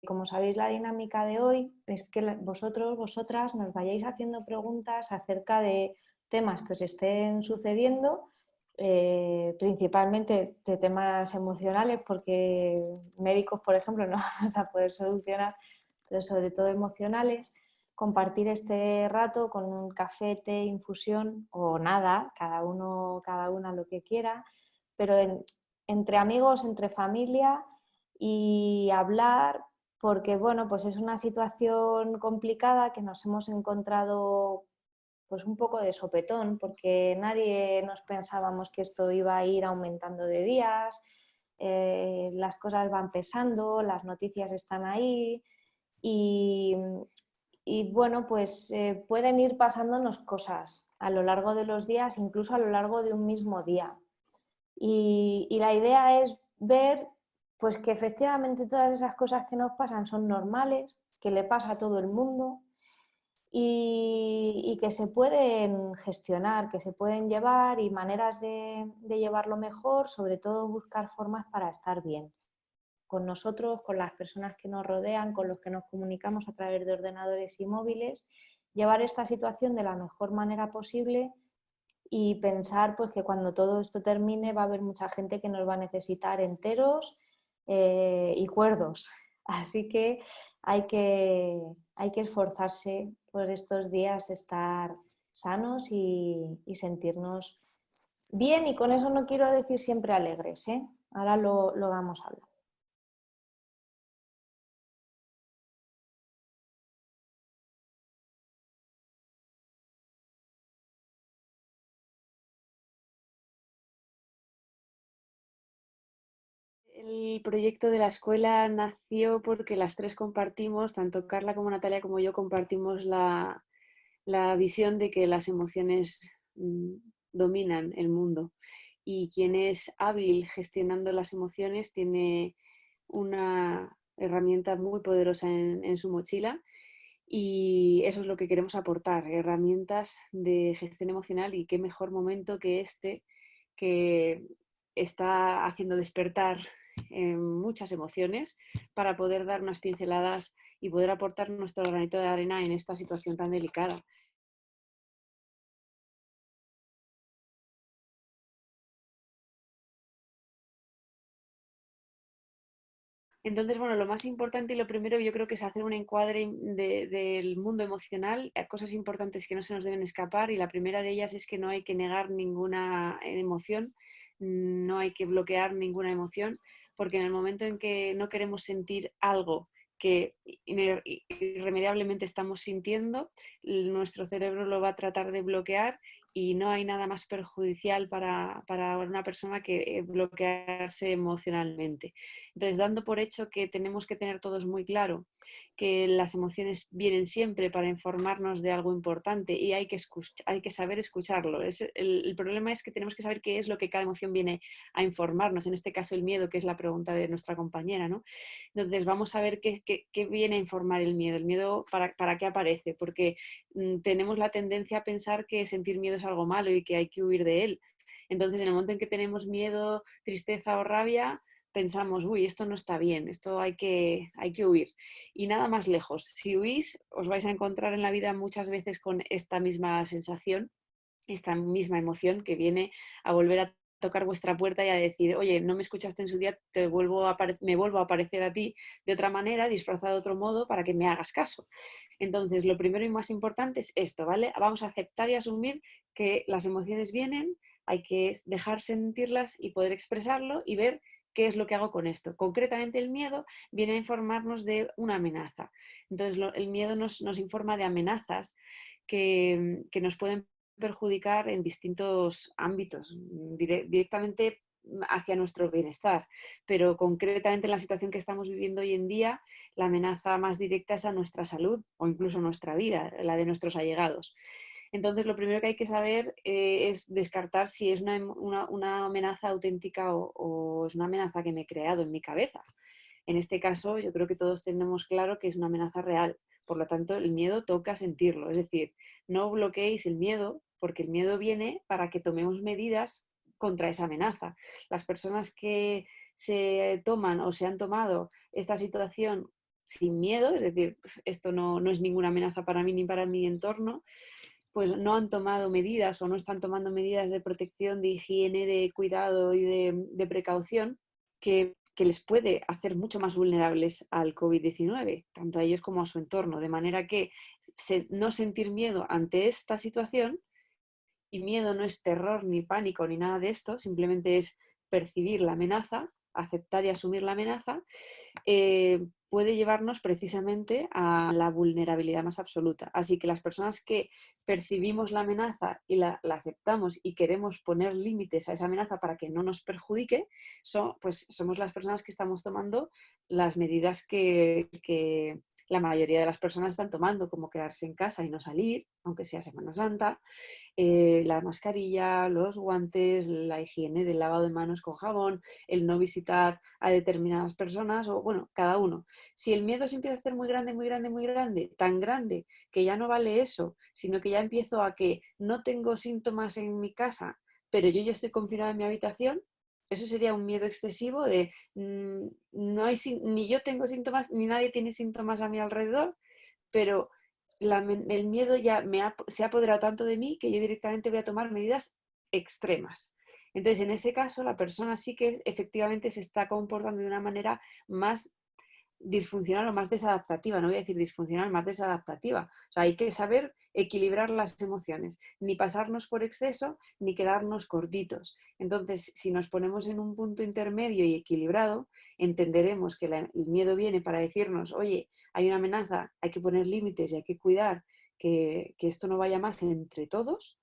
como sabéis, la dinámica de hoy es que vosotros, vosotras, nos vayáis haciendo preguntas acerca de temas que os estén sucediendo, principalmente de temas emocionales, porque médicos, por ejemplo, no vamos a poder solucionar, pero sobre todo emocionales. Compartir este rato con un café, té, infusión o nada, cada uno, cada una lo que quiera, pero entre amigos, entre familia y hablar, porque bueno, pues es una situación complicada que nos hemos encontrado pues un poco de sopetón, porque nadie nos pensábamos que esto iba a ir aumentando de días, las cosas van pesando, las noticias están ahí y, y bueno, pues pueden ir pasándonos cosas a lo largo de los días, incluso a lo largo de un mismo día. Y la idea es ver pues que efectivamente todas esas cosas que nos pasan son normales, que le pasa a todo el mundo y que se pueden gestionar, que se pueden llevar y maneras de llevarlo mejor, sobre todo buscar formas para estar bien con nosotros, con las personas que nos rodean, con los que nos comunicamos a través de ordenadores y móviles, llevar esta situación de la mejor manera posible y pensar pues, que cuando todo esto termine va a haber mucha gente que nos va a necesitar enteros y cuerdos. Así que hay que esforzarse por estos días, estar sanos y sentirnos bien. Y con eso no quiero decir siempre alegres, ¿eh? Ahora lo vamos a hablar. El proyecto de la escuela nació porque las tres compartimos, tanto Carla como Natalia como yo, compartimos la visión de que las emociones dominan el mundo. Y quien es hábil gestionando las emociones tiene una herramienta muy poderosa en su mochila y eso es lo que queremos aportar, herramientas de gestión emocional y qué mejor momento que este que está haciendo despertar muchas emociones para poder dar unas pinceladas y poder aportar nuestro granito de arena en esta situación tan delicada. Entonces, bueno, lo más importante y lo primero yo creo que es hacer un encuadre del mundo emocional, cosas importantes que no se nos deben escapar y la primera de ellas es que no hay que negar ninguna emoción, no hay que bloquear ninguna emoción, porque en el momento en que no queremos sentir algo que irremediablemente estamos sintiendo, nuestro cerebro lo va a tratar de bloquear y no hay nada más perjudicial para una persona que bloquearse emocionalmente. Entonces, dando por hecho que tenemos que tener todos muy claro que las emociones vienen siempre para informarnos de algo importante y hay que saber escucharlo. El problema es que tenemos que saber qué es lo que cada emoción viene a informarnos, en este caso el miedo, que es la pregunta de nuestra compañera, ¿no? Entonces, vamos a ver qué viene a informar el miedo para qué aparece, porque tenemos la tendencia a pensar que sentir miedo es algo malo y que hay que huir de él. Entonces, en el momento en que tenemos miedo, tristeza o rabia, pensamos, uy, esto no está bien, esto hay que huir. Y nada más lejos, si huís, os vais a encontrar en la vida muchas veces con esta misma sensación, esta misma emoción que viene a volver a tocar vuestra puerta y a decir, oye, no me escuchaste en su día, me vuelvo a aparecer a ti de otra manera, disfrazado de otro modo, para que me hagas caso. Entonces, lo primero y más importante es esto, ¿vale? Vamos a aceptar y asumir que las emociones vienen, hay que dejar sentirlas y poder expresarlo y ver qué es lo que hago con esto. Concretamente, el miedo viene a informarnos de una amenaza. Entonces, el miedo nos informa de amenazas que nos pueden perjudicar en distintos ámbitos, directamente hacia nuestro bienestar, pero concretamente en la situación que estamos viviendo hoy en día, la amenaza más directa es a nuestra salud o incluso nuestra vida, la de nuestros allegados. Entonces, lo primero que hay que saber es descartar si es una amenaza auténtica o es una amenaza que me he creado en mi cabeza. En este caso, yo creo que todos tenemos claro que es una amenaza real. Por lo tanto, el miedo toca sentirlo. Es decir, no bloqueéis el miedo, porque el miedo viene para que tomemos medidas contra esa amenaza. Las personas que se toman o se han tomado esta situación sin miedo, es decir, esto no es ninguna amenaza para mí ni para mi entorno, pues no han tomado medidas o no están tomando medidas de protección, de higiene, de cuidado y de precaución que les puede hacer mucho más vulnerables al COVID-19, tanto a ellos como a su entorno. De manera que no sentir miedo ante esta situación, y miedo no es terror ni pánico ni nada de esto, simplemente es percibir la amenaza, aceptar y asumir la amenaza, puede llevarnos precisamente a la vulnerabilidad más absoluta. Así que las personas que percibimos la amenaza y la aceptamos y queremos poner límites a esa amenaza para que no nos perjudique, pues somos las personas que estamos tomando las medidas que la mayoría de las personas están tomando, como quedarse en casa y no salir, aunque sea Semana Santa, la mascarilla, los guantes, la higiene del lavado de manos con jabón, el no visitar a determinadas personas o, bueno, cada uno. Si el miedo se empieza a hacer muy grande, muy grande, muy grande, tan grande que ya no vale eso, sino que ya empiezo a que no tengo síntomas en mi casa, pero yo ya estoy confinada en mi habitación, eso sería un miedo excesivo de no hay, ni yo tengo síntomas, ni nadie tiene síntomas a mi alrededor, pero el miedo ya se ha apoderado tanto de mí que yo directamente voy a tomar medidas extremas. Entonces, en ese caso, la persona sí que efectivamente se está comportando de una manera más disfuncional o más desadaptativa, no voy a decir disfuncional, más desadaptativa. O sea, hay que saber equilibrar las emociones, ni pasarnos por exceso, ni quedarnos cortitos. Entonces, si nos ponemos en un punto intermedio y equilibrado, entenderemos que el miedo viene para decirnos, oye, hay una amenaza, hay que poner límites y hay que cuidar que esto no vaya más entre todos,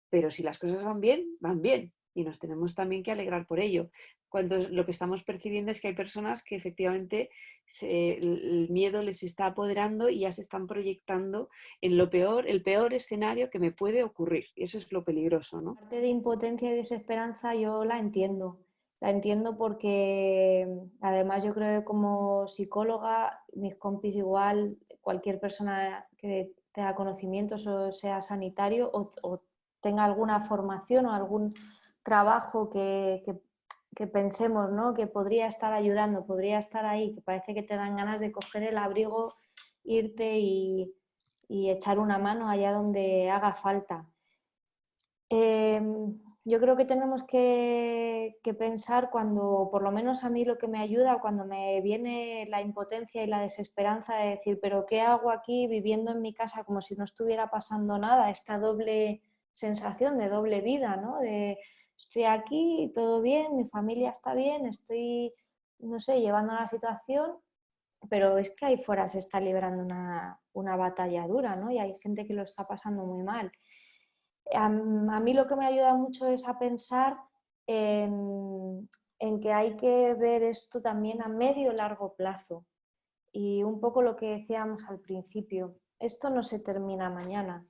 pero si las cosas van bien y nos tenemos también que alegrar por ello. Cuando lo que estamos percibiendo es que hay personas que efectivamente el miedo les está apoderando y ya se están proyectando en lo peor, el peor escenario que me puede ocurrir. Y eso es lo peligroso, ¿no? La parte de impotencia y desesperanza yo la entiendo. La entiendo porque además yo creo que como psicóloga, mis compis igual, cualquier persona que tenga conocimientos o sea sanitario o tenga alguna formación o algún trabajo que pensemos, ¿no? Que podría estar ayudando, podría estar ahí, que parece que te dan ganas de coger el abrigo, irte y echar una mano allá donde haga falta. Yo creo que tenemos que pensar cuando, por lo menos a mí lo que me ayuda, cuando me viene la impotencia y la desesperanza de decir, pero ¿qué hago aquí viviendo en mi casa como si no estuviera pasando nada? Esta doble sensación de doble vida, ¿no? De estoy aquí, todo bien, mi familia está bien, estoy, no sé, llevando la situación, pero es que ahí fuera se está librando una batalla dura, ¿no? Y hay gente que lo está pasando muy mal. A mí lo que me ayuda mucho es a pensar en que hay que ver esto también a medio o largo plazo. Y un poco lo que decíamos al principio, esto no se termina mañana,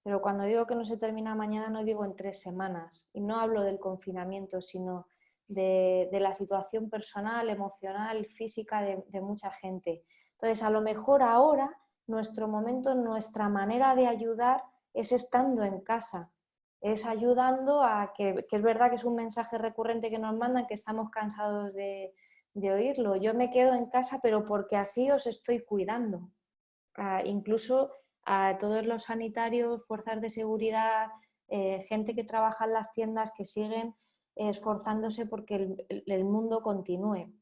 pero cuando digo que no se termina mañana no digo en 3 semanas. Y no hablo del confinamiento, sino de la situación personal, emocional, física de mucha gente. Entonces, a lo mejor ahora nuestro momento, nuestra manera de ayudar es estando en casa, es ayudando a que es verdad que es un mensaje recurrente que nos mandan, que estamos cansados de oírlo. Yo me quedo en casa, pero porque así os estoy cuidando. Incluso a todos los sanitarios, fuerzas de seguridad, gente que trabaja en las tiendas que siguen esforzándose porque el mundo continúe.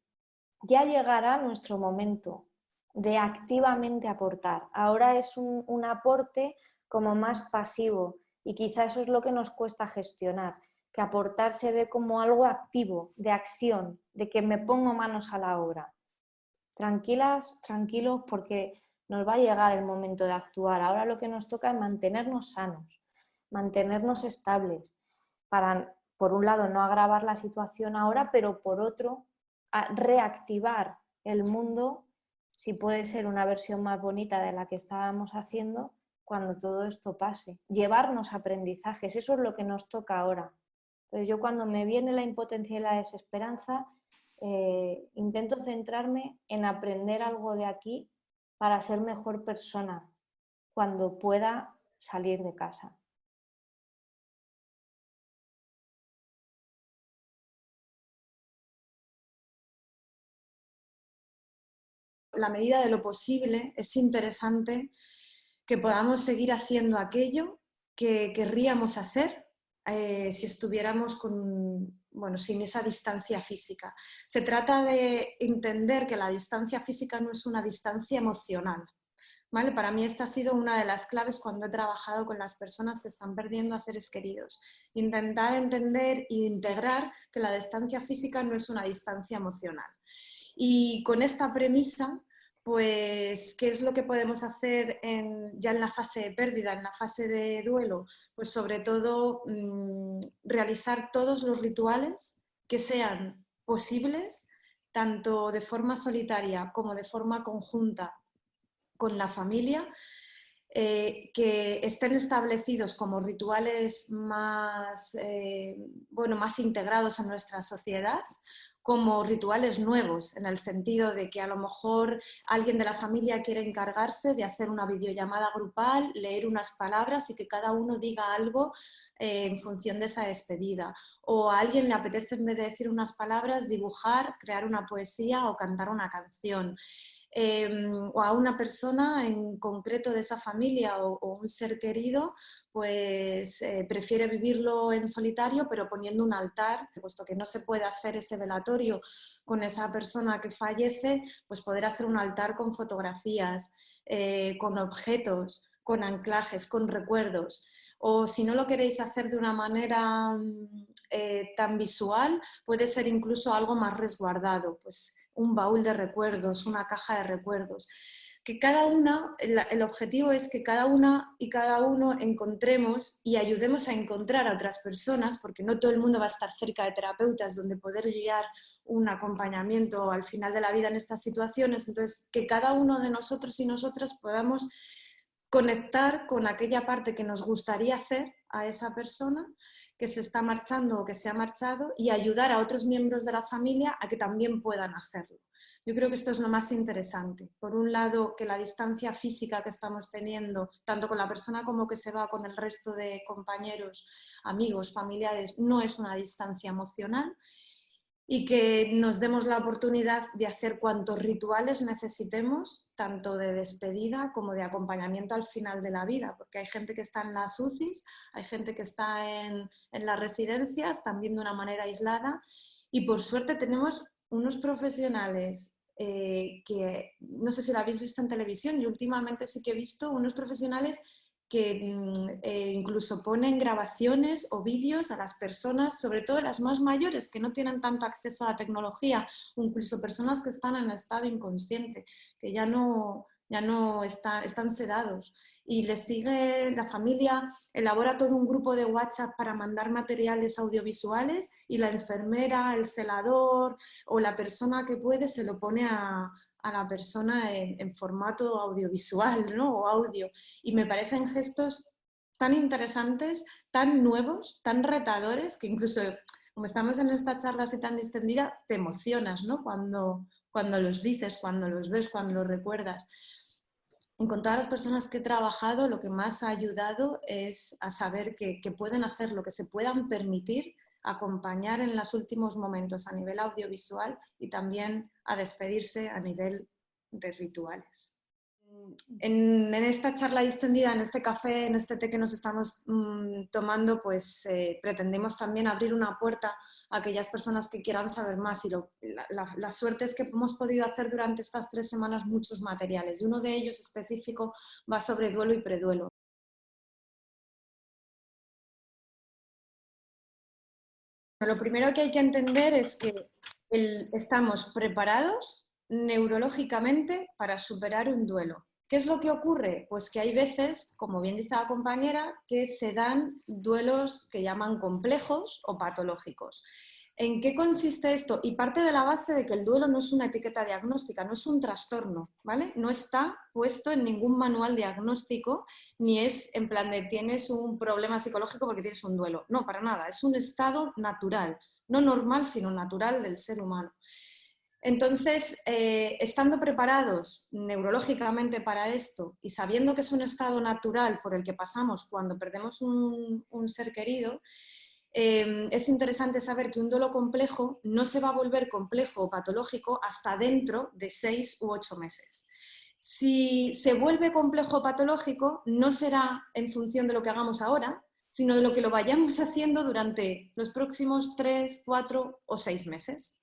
Ya llegará nuestro momento de activamente aportar. Ahora es un aporte como más pasivo y quizá eso es lo que nos cuesta gestionar, que aportar se ve como algo activo, de acción, de que me pongo manos a la obra. Tranquilas, tranquilos, porque nos va a llegar el momento de actuar. Ahora lo que nos toca es mantenernos sanos, mantenernos estables, para, por un lado, no agravar la situación ahora, pero por otro, a reactivar el mundo, si puede ser una versión más bonita de la que estábamos haciendo, cuando todo esto pase. Llevarnos aprendizajes, eso es lo que nos toca ahora. Entonces yo cuando me viene la impotencia y la desesperanza, intento centrarme en aprender algo de aquí para ser mejor persona cuando pueda salir de casa. la medida de lo posible, es interesante que podamos seguir haciendo aquello que querríamos hacer si estuviéramos sin esa distancia física. Se trata de entender que la distancia física no es una distancia emocional, ¿vale? Para mí esta ha sido una de las claves cuando he trabajado con las personas que están perdiendo a seres queridos. Intentar entender e integrar que la distancia física no es una distancia emocional. Y con esta premisa, pues, ¿qué es lo que podemos hacer ya en la fase de pérdida, en la fase de duelo? Pues sobre todo realizar todos los rituales que sean posibles, tanto de forma solitaria como de forma conjunta con la familia, que estén establecidos como rituales más integrados en nuestra sociedad, como rituales nuevos, en el sentido de que a lo mejor alguien de la familia quiere encargarse de hacer una videollamada grupal, leer unas palabras y que cada uno diga algo en función de esa despedida. O a alguien le apetece, en vez de decir unas palabras, dibujar, crear una poesía o cantar una canción. O a una persona en concreto de esa familia o un ser querido, pues prefiere vivirlo en solitario, pero poniendo un altar, puesto que no se puede hacer ese velatorio con esa persona que fallece, pues poder hacer un altar con fotografías, con objetos, con anclajes, con recuerdos. O si no lo queréis hacer de una manera tan visual, puede ser incluso algo más resguardado, pues un baúl de recuerdos, una caja de recuerdos. Que cada una, el objetivo es que cada una y cada uno encontremos y ayudemos a encontrar a otras personas, porque no todo el mundo va a estar cerca de terapeutas donde poder guiar un acompañamiento al final de la vida en estas situaciones. Entonces, que cada uno de nosotros y nosotras podamos conectar con aquella parte que nos gustaría hacer a esa persona que se está marchando o que se ha marchado y ayudar a otros miembros de la familia a que también puedan hacerlo. Yo creo que esto es lo más interesante. Por un lado, que la distancia física que estamos teniendo, tanto con la persona como que se va con el resto de compañeros, amigos, familiares, no es una distancia emocional, y que nos demos la oportunidad de hacer cuantos rituales necesitemos, tanto de despedida como de acompañamiento al final de la vida, porque hay gente que está en las UCIs, hay gente que está en las residencias, también de una manera aislada, y por suerte tenemos unos profesionales que, no sé si lo habéis visto en televisión, yo últimamente sí que he visto unos profesionales que incluso ponen grabaciones o vídeos a las personas, sobre todo las más mayores, que no tienen tanto acceso a la tecnología, o incluso personas que están en estado inconsciente, que ya no están sedados. Y les sigue la familia, elabora todo un grupo de WhatsApp para mandar materiales audiovisuales y la enfermera, el celador o la persona que puede se lo pone a la persona en formato audiovisual, ¿no? O audio. Y me parecen gestos tan interesantes, tan nuevos, tan retadores, que incluso, como estamos en esta charla así tan distendida, te emocionas, ¿no? Cuando los dices, cuando los ves, cuando los recuerdas. Con todas las personas que he trabajado, lo que más ha ayudado es a saber que pueden hacer lo que se puedan permitir, acompañar en los últimos momentos a nivel audiovisual y también a despedirse a nivel de rituales. En esta charla distendida, en este café, en este té que nos estamos tomando, pues pretendemos también abrir una puerta a aquellas personas que quieran saber más. Y la suerte es que hemos podido hacer durante estas 3 semanas muchos materiales, y uno de ellos específico va sobre duelo y preduelo. Lo primero que hay que entender es que estamos preparados neurológicamente para superar un duelo. ¿Qué es lo que ocurre? Pues que hay veces, como bien dice la compañera, que se dan duelos que llaman complejos o patológicos. ¿En qué consiste esto? Y parte de la base de que el duelo no es una etiqueta diagnóstica, no es un trastorno, ¿vale? No está puesto en ningún manual diagnóstico, ni es en plan de tienes un problema psicológico porque tienes un duelo. No, para nada, es un estado natural, no normal, sino natural del ser humano. Entonces, estando preparados neurológicamente para esto y sabiendo que es un estado natural por el que pasamos cuando perdemos un ser querido, es interesante saber que un duelo complejo no se va a volver complejo o patológico hasta dentro de 6 u 8 meses. Si se vuelve complejo o patológico, no será en función de lo que hagamos ahora, sino de lo que lo vayamos haciendo durante los próximos 3, 4 o 6 meses.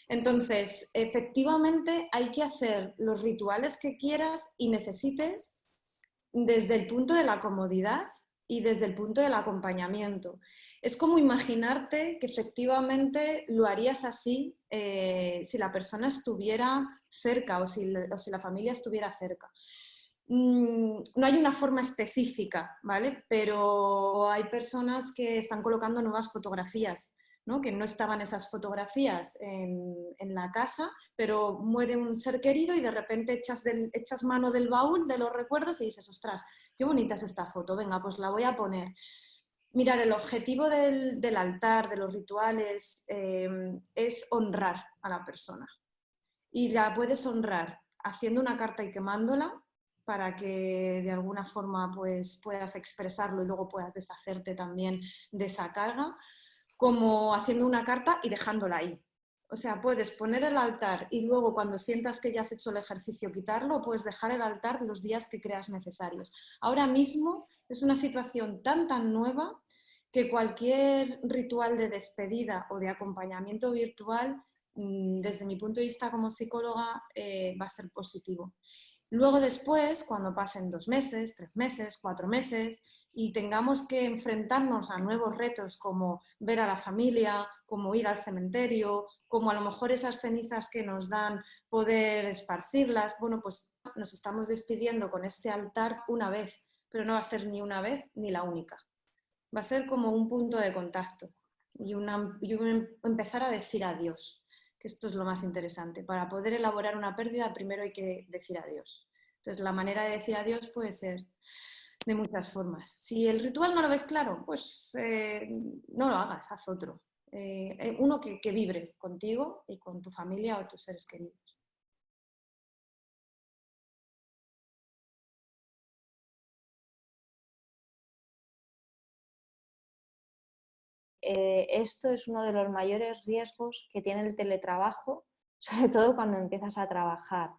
Entonces, efectivamente, hay que hacer los rituales que quieras y necesites desde el punto de la comodidad y desde el punto del acompañamiento. Es como imaginarte que efectivamente lo harías así si la persona estuviera cerca o si la familia estuviera cerca. No hay una forma específica, ¿vale? Pero hay personas que están colocando nuevas fotografías, ¿no? Que no estaban esas fotografías en la casa, pero muere un ser querido y de repente echas mano del baúl de los recuerdos y dices, ostras, qué bonita es esta foto, venga, pues la voy a poner. Mirar, el objetivo del altar, de los rituales, es honrar a la persona. Y la puedes honrar haciendo una carta y quemándola para que de alguna forma pues, puedas expresarlo y luego puedas deshacerte también de esa carga, como haciendo una carta y dejándola ahí. O sea, puedes poner el altar y luego cuando sientas que ya has hecho el ejercicio quitarlo, o puedes dejar el altar los días que creas necesarios. Ahora mismo es una situación tan nueva que cualquier ritual de despedida o de acompañamiento virtual, desde mi punto de vista como psicóloga, va a ser positivo. Luego después, cuando pasen 2 meses, 3 meses, 4 meses y tengamos que enfrentarnos a nuevos retos como ver a la familia, como ir al cementerio, como a lo mejor esas cenizas que nos dan poder esparcirlas, bueno, pues nos estamos despidiendo con este altar una vez, pero no va a ser ni una vez ni la única. Va a ser como un punto de contacto y empezar a decir adiós, que esto es lo más interesante. Para poder elaborar una pérdida, primero hay que decir adiós. Entonces, la manera de decir adiós puede ser de muchas formas. Si el ritual no lo ves claro, pues no lo hagas, haz otro. Uno que vibre contigo y con tu familia o tus seres queridos. Esto es uno de los mayores riesgos que tiene el teletrabajo, sobre todo cuando empiezas a trabajar.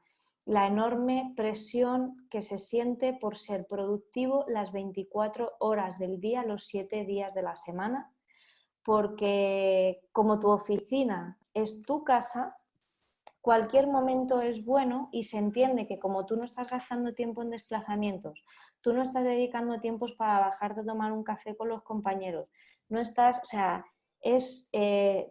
La enorme presión que se siente por ser productivo las 24 horas del día, los 7 días de la semana, porque como tu oficina es tu casa, cualquier momento es bueno y se entiende que como tú no estás gastando tiempo en desplazamientos, tú no estás dedicando tiempos para bajarte a tomar un café con los compañeros, no estás, o sea, es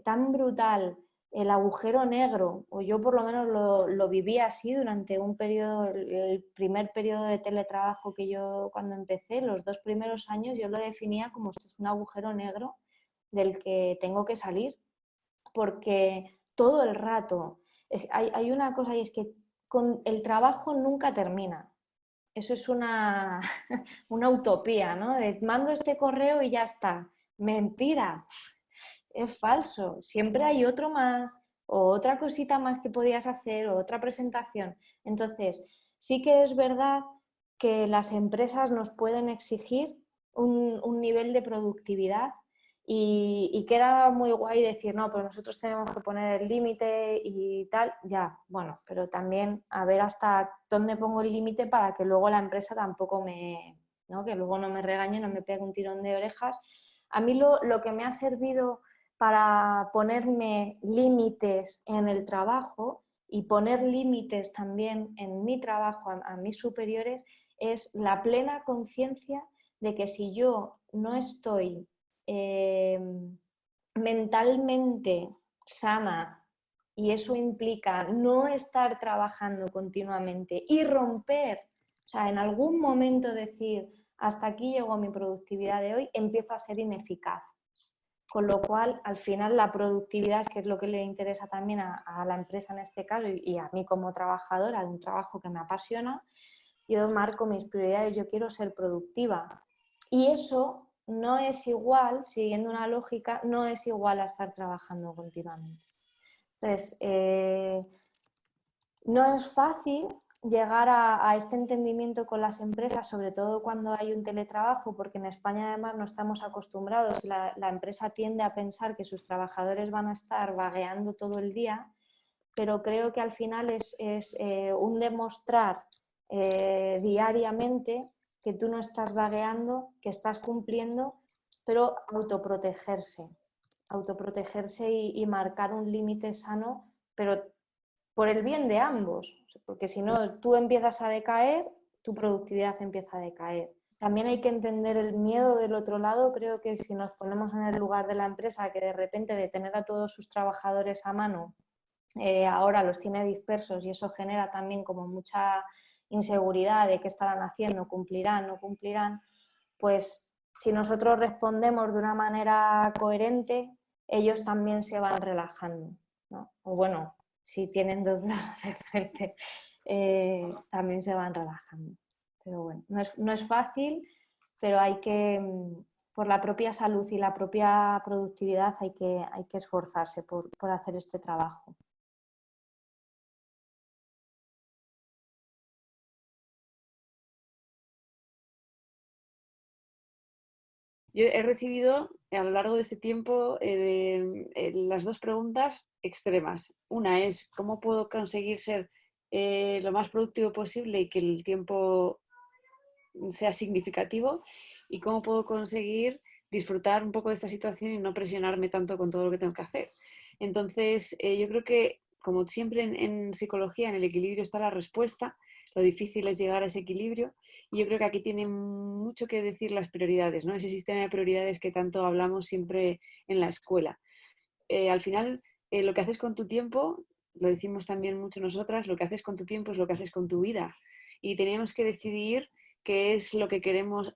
tan brutal el agujero negro, o yo por lo menos lo viví así durante un periodo, el primer periodo de teletrabajo que yo cuando empecé, los 2 primeros años, yo lo definía como esto es un agujero negro del que tengo que salir, porque todo el rato hay una cosa y es que con el trabajo nunca termina. Eso es una utopía, ¿no? De mando este correo y ya está. Mentira, es falso. Siempre hay otro más o otra cosita más que podías hacer o otra presentación. Entonces, sí que es verdad que las empresas nos pueden exigir un nivel de productividad y queda muy guay decir, no, pues nosotros tenemos que poner el límite y tal, ya, bueno, pero también a ver hasta dónde pongo el límite para que luego la empresa tampoco ¿no? Que luego no me regañe, no me pegue un tirón de orejas. A mí lo que me ha servido para ponerme límites en el trabajo y poner límites también en mi trabajo a mis superiores es la plena conciencia de que si yo no estoy mentalmente sana y eso implica no estar trabajando continuamente y romper, o sea, en algún momento decir hasta aquí llegó mi productividad de hoy, empiezo a ser ineficaz. Con lo cual, al final, la productividad, que es lo que le interesa también a la empresa en este caso y a mí como trabajadora de un trabajo que me apasiona, yo marco mis prioridades, yo quiero ser productiva. Y eso no es igual, siguiendo una lógica, no es igual a estar trabajando continuamente. Entonces, no es fácil, llegar a este entendimiento con las empresas, sobre todo cuando hay un teletrabajo, porque en España además no estamos acostumbrados, la empresa tiende a pensar que sus trabajadores van a estar vagueando todo el día, pero creo que al final es un demostrar diariamente que tú no estás vagueando, que estás cumpliendo, pero autoprotegerse y marcar un límite sano, pero por el bien de ambos, porque si no, tú empiezas a decaer, tu productividad empieza a decaer. También hay que entender el miedo del otro lado. Creo que si nos ponemos en el lugar de la empresa, que de repente de tener a todos sus trabajadores a mano, ahora los tiene dispersos, y eso genera también como mucha inseguridad de qué estarán haciendo, cumplirán, no cumplirán, pues si nosotros respondemos de una manera coherente, ellos también se van relajando, ¿no? O bueno, si tienen dos dedos de frente, también se van relajando. Pero bueno, no es fácil, pero hay que, por la propia salud y la propia productividad, hay que esforzarse por hacer este trabajo. Yo he recibido a lo largo de este tiempo las dos preguntas extremas. Una es, ¿cómo puedo conseguir ser lo más productivo posible y que el tiempo sea significativo? ¿Y cómo puedo conseguir disfrutar un poco de esta situación y no presionarme tanto con todo lo que tengo que hacer? Entonces, yo creo que, como siempre en psicología, en el equilibrio está la respuesta. Lo difícil es llegar a ese equilibrio, y yo creo que aquí tienen mucho que decir las prioridades, ¿no? Ese sistema de prioridades que tanto hablamos siempre en la escuela. Al final, lo que haces con tu tiempo, lo decimos también mucho nosotras, lo que haces con tu tiempo es lo que haces con tu vida. Y tenemos que decidir qué es lo que queremos,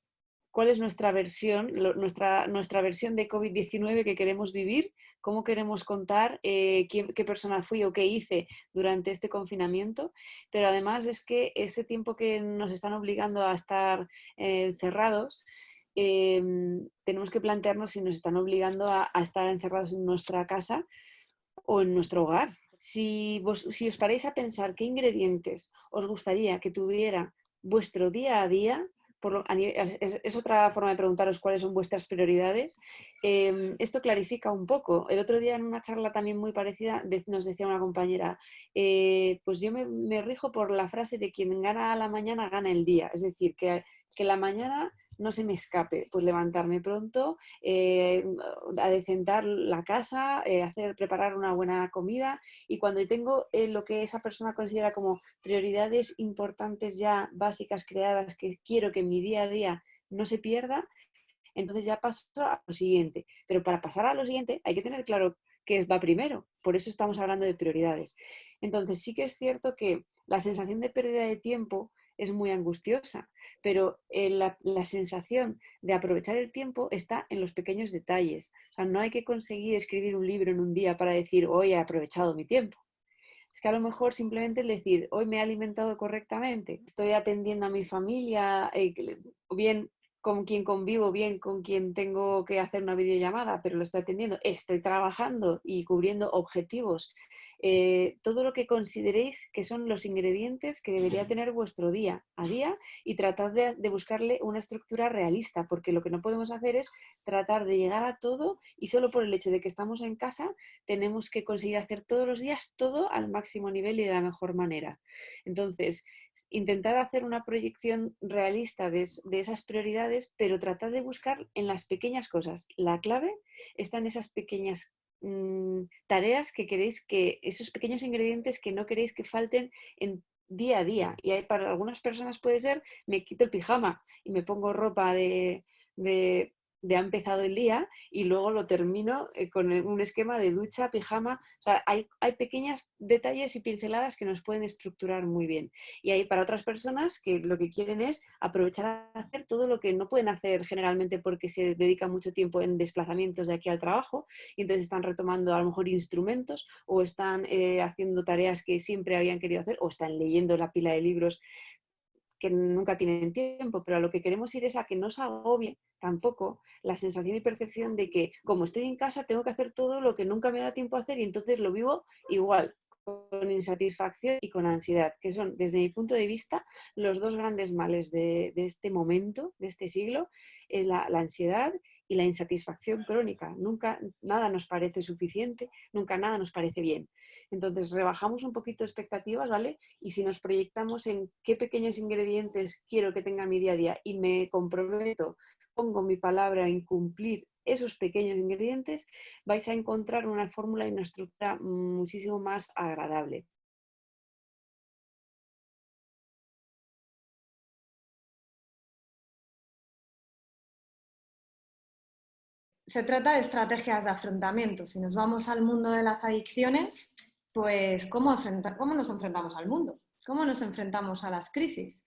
cuál es nuestra versión, nuestra versión de COVID-19 que queremos vivir, cómo queremos contar, qué persona fui o qué hice durante este confinamiento. Pero además es que ese tiempo que nos están obligando a estar encerrados, tenemos que plantearnos si nos están obligando a estar encerrados en nuestra casa o en nuestro hogar. Si os paráis a pensar qué ingredientes os gustaría que tuviera vuestro día a día, es otra forma de preguntaros cuáles son vuestras prioridades. Esto clarifica un poco. El otro día en una charla también muy parecida nos decía una compañera, pues yo me rijo por la frase de quien gana a la mañana gana el día. Es decir, que la mañana no se me escape, pues levantarme pronto, adecentar la casa, preparar una buena comida, y cuando tengo lo que esa persona considera como prioridades importantes ya básicas creadas que quiero que mi día a día no se pierda, entonces ya paso a lo siguiente. Pero para pasar a lo siguiente hay que tener claro qué va primero. Por eso estamos hablando de prioridades. Entonces sí que es cierto que la sensación de pérdida de tiempo es muy angustiosa, pero la sensación de aprovechar el tiempo está en los pequeños detalles. O sea, no hay que conseguir escribir un libro en un día para decir, hoy he aprovechado mi tiempo. Es que a lo mejor simplemente es decir, hoy me he alimentado correctamente, estoy atendiendo a mi familia, bien con quien convivo, bien con quien tengo que hacer una videollamada, pero lo estoy atendiendo, estoy trabajando y cubriendo objetivos. Todo lo que consideréis que son los ingredientes que debería tener vuestro día a día, y tratad de buscarle una estructura realista, porque lo que no podemos hacer es tratar de llegar a todo, y solo por el hecho de que estamos en casa tenemos que conseguir hacer todos los días todo al máximo nivel y de la mejor manera. Entonces, intentad hacer una proyección realista de esas prioridades, pero tratad de buscar en las pequeñas cosas. La clave está en esas pequeñas tareas que queréis, que esos pequeños ingredientes que no queréis que falten en día a día. Y para algunas personas puede ser, me quito el pijama y me pongo ropa de ha empezado el día, y luego lo termino con un esquema de ducha, pijama. O sea, hay pequeños detalles y pinceladas que nos pueden estructurar muy bien. Y hay para otras personas que lo que quieren es aprovechar a hacer todo lo que no pueden hacer generalmente porque se dedica mucho tiempo en desplazamientos de aquí al trabajo, y entonces están retomando a lo mejor instrumentos, o están haciendo tareas que siempre habían querido hacer, o están leyendo la pila de libros que nunca tienen tiempo. Pero a lo que queremos ir es a que no se agobie tampoco la sensación y percepción de que, como estoy en casa, tengo que hacer todo lo que nunca me da tiempo a hacer, y entonces lo vivo igual, con insatisfacción y con ansiedad, que son, desde mi punto de vista, los dos grandes males de este momento, de este siglo, es la ansiedad y la insatisfacción crónica. Nunca nada nos parece suficiente, nunca nada nos parece bien. Entonces, rebajamos un poquito expectativas, ¿vale? Y si nos proyectamos en qué pequeños ingredientes quiero que tenga mi día a día y me comprometo, pongo mi palabra en cumplir esos pequeños ingredientes, vais a encontrar una fórmula y una estructura muchísimo más agradable. Se trata de estrategias de afrontamiento. Si nos vamos al mundo de las adicciones, pues ¿cómo nos enfrentamos al mundo? ¿Cómo nos enfrentamos a las crisis?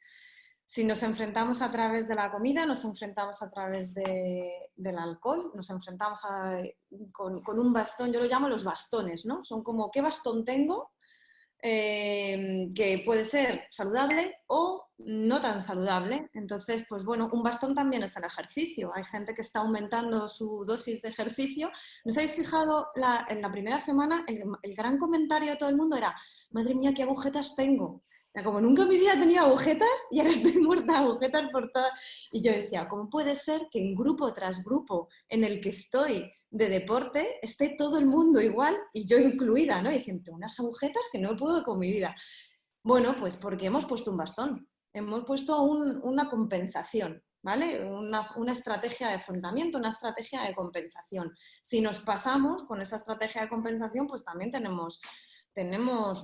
Si nos enfrentamos a través de la comida, nos enfrentamos a través del alcohol, nos enfrentamos con un bastón, yo lo llamo los bastones, ¿no? Son como, ¿qué bastón tengo? Que puede ser saludable o no tan saludable. Entonces, pues bueno, un bastón también es el ejercicio. Hay gente que está aumentando su dosis de ejercicio. ¿No os habéis fijado en la primera semana? El gran comentario de todo el mundo era, madre mía, qué agujetas tengo. Como nunca en mi vida tenía agujetas y ahora estoy muerta de agujetas por todas. Y yo decía, ¿cómo puede ser que en grupo tras grupo en el que estoy de deporte esté todo el mundo igual y yo incluida, ¿no? Y dicen, tengo unas agujetas que no puedo con mi vida. Bueno, pues porque hemos puesto un bastón, hemos puesto una compensación, ¿vale? Una estrategia de afrontamiento, una estrategia de compensación. Si nos pasamos con esa estrategia de compensación, pues también tenemos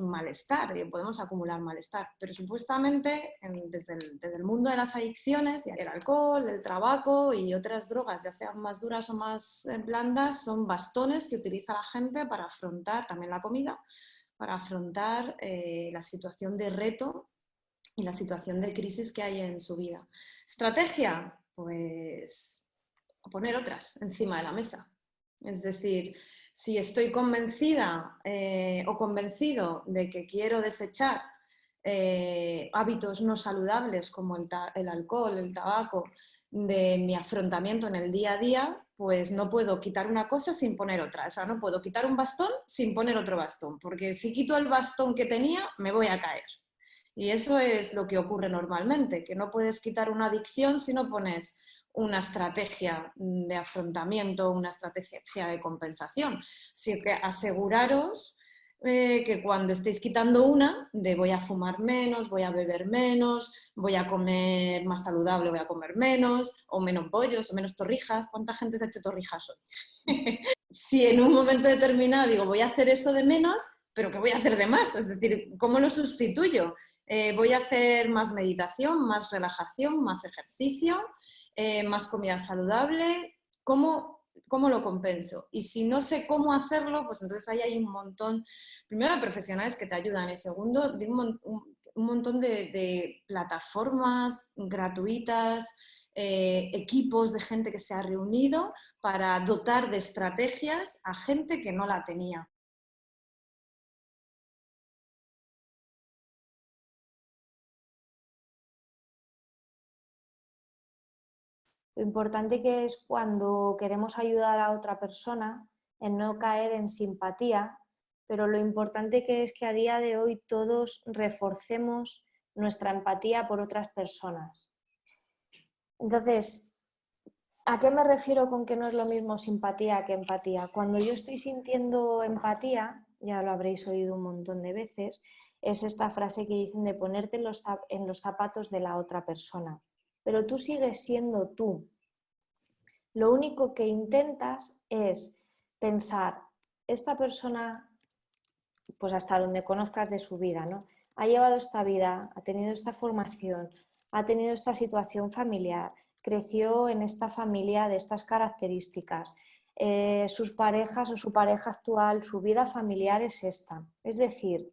malestar y podemos acumular malestar. Pero supuestamente desde el mundo de las adicciones, el alcohol, el tabaco y otras drogas, ya sean más duras o más blandas, son bastones que utiliza la gente para afrontar, también la comida, para afrontar la situación de reto y la situación de crisis que hay en su vida. Estrategia, pues poner otras encima de la mesa. Es decir, si estoy convencida o convencido de que quiero desechar hábitos no saludables como el alcohol, el tabaco, de mi afrontamiento en el día a día, pues no puedo quitar una cosa sin poner otra. O sea, no puedo quitar un bastón sin poner otro bastón, porque si quito el bastón que tenía, me voy a caer. Y eso es lo que ocurre normalmente, que no puedes quitar una adicción si no pones una estrategia de afrontamiento, una estrategia de compensación. Así que aseguraros que cuando estéis quitando una, de voy a fumar menos, voy a beber menos, voy a comer más saludable, voy a comer menos, o menos bollos, o menos torrijas. ¿Cuánta gente se ha hecho torrijas hoy? Si en un momento determinado digo, voy a hacer eso de menos, pero ¿qué voy a hacer de más? Es decir, ¿cómo lo sustituyo? Voy a hacer más meditación, más relajación, más ejercicio, más comida saludable. ¿Cómo lo compenso? Y si no sé cómo hacerlo, pues entonces ahí hay un montón, primero de profesionales que te ayudan y segundo de un montón de plataformas gratuitas, equipos de gente que se ha reunido para dotar de estrategias a gente que no la tenía. Lo importante que es cuando queremos ayudar a otra persona en no caer en simpatía, pero lo importante que es que a día de hoy todos reforcemos nuestra empatía por otras personas. Entonces, ¿a qué me refiero con que no es lo mismo simpatía que empatía? Cuando yo estoy sintiendo empatía, ya lo habréis oído un montón de veces, es esta frase que dicen de ponerte en los zapatos de la otra persona. Pero tú sigues siendo tú. Lo único que intentas es pensar, esta persona, pues hasta donde conozcas de su vida, ¿no? Ha llevado esta vida, ha tenido esta formación, ha tenido esta situación familiar, creció en esta familia de estas características, sus parejas o su pareja actual, su vida familiar es esta. Es decir,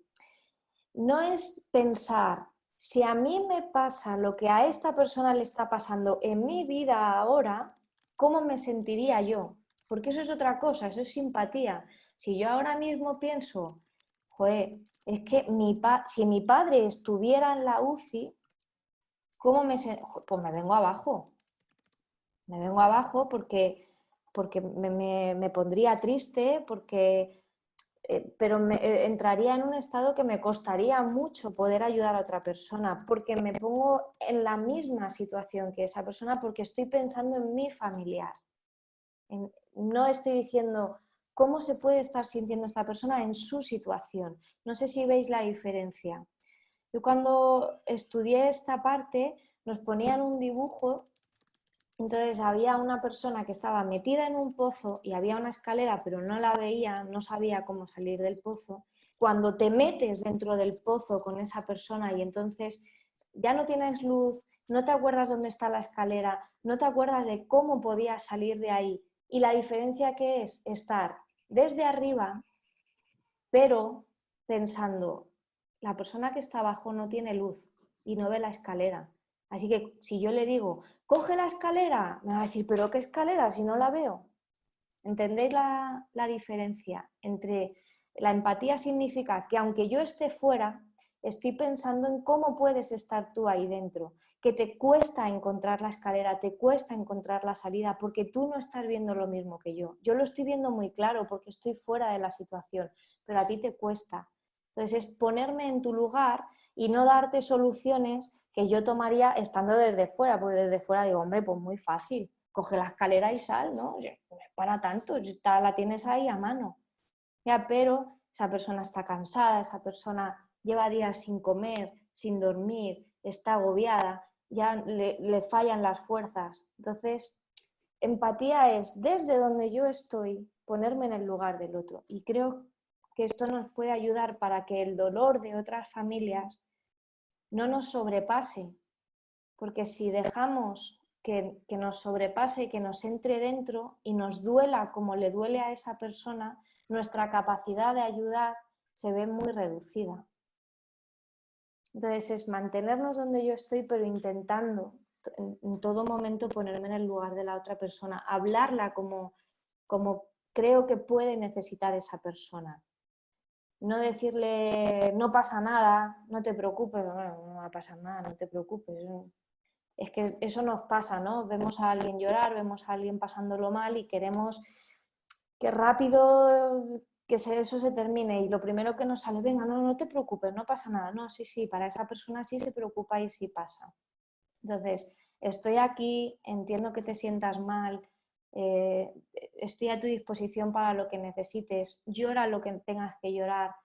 no es pensar, si a mí me pasa lo que a esta persona le está pasando en mi vida ahora, ¿cómo me sentiría yo? Porque eso es otra cosa, eso es simpatía. Si yo ahora mismo pienso, joder, es que si mi padre estuviera en la UCI, ¿cómo pues me vengo abajo. Me vengo abajo porque me pondría triste, porque pero entraría en un estado que me costaría mucho poder ayudar a otra persona, porque me pongo en la misma situación que esa persona, porque estoy pensando en mi familiar. No estoy diciendo cómo se puede estar sintiendo esta persona en su situación. No sé si veis la diferencia. Yo cuando estudié esta parte nos ponían un dibujo. Entonces había una persona que estaba metida en un pozo y había una escalera, pero no la veía, no sabía cómo salir del pozo. Cuando te metes dentro del pozo con esa persona y entonces ya no tienes luz, no te acuerdas dónde está la escalera, no te acuerdas de cómo podías salir de ahí. Y la diferencia que es estar desde arriba, pero pensando, la persona que está abajo no tiene luz y no ve la escalera. Así que si yo le digo, coge la escalera, me va a decir, ¿pero qué escalera si no la veo? ¿Entendéis la diferencia? Entre la empatía significa que aunque yo esté fuera, estoy pensando en cómo puedes estar tú ahí dentro, que te cuesta encontrar la escalera, te cuesta encontrar la salida, porque tú no estás viendo lo mismo que yo. Yo lo estoy viendo muy claro porque estoy fuera de la situación, pero a ti te cuesta. Entonces es ponerme en tu lugar y no darte soluciones que yo tomaría estando desde fuera, porque desde fuera digo, hombre, pues muy fácil, coge la escalera y sal, ¿no? No es para tanto, la tienes ahí a mano. Ya, pero esa persona está cansada, esa persona lleva días sin comer, sin dormir, está agobiada, ya le fallan las fuerzas. Entonces, empatía es desde donde yo estoy, ponerme en el lugar del otro. Y creo que esto nos puede ayudar para que el dolor de otras familias no nos sobrepase, porque si dejamos que nos sobrepase, que nos entre dentro y nos duela como le duele a esa persona, nuestra capacidad de ayudar se ve muy reducida. Entonces es mantenernos donde yo estoy, pero intentando en todo momento ponerme en el lugar de la otra persona, hablarla como creo que puede necesitar esa persona. No decirle, no pasa nada, no te preocupes, bueno, no va a pasar nada, no te preocupes. Es que eso nos pasa, ¿no? Vemos a alguien llorar, vemos a alguien pasándolo mal y queremos que rápido eso se termine y lo primero que nos sale, venga, no te preocupes, no pasa nada. No, sí, para esa persona sí se preocupa y sí pasa. Entonces, estoy aquí, entiendo que te sientas mal, estoy a tu disposición para lo que necesites, llora lo que tengas que llorar,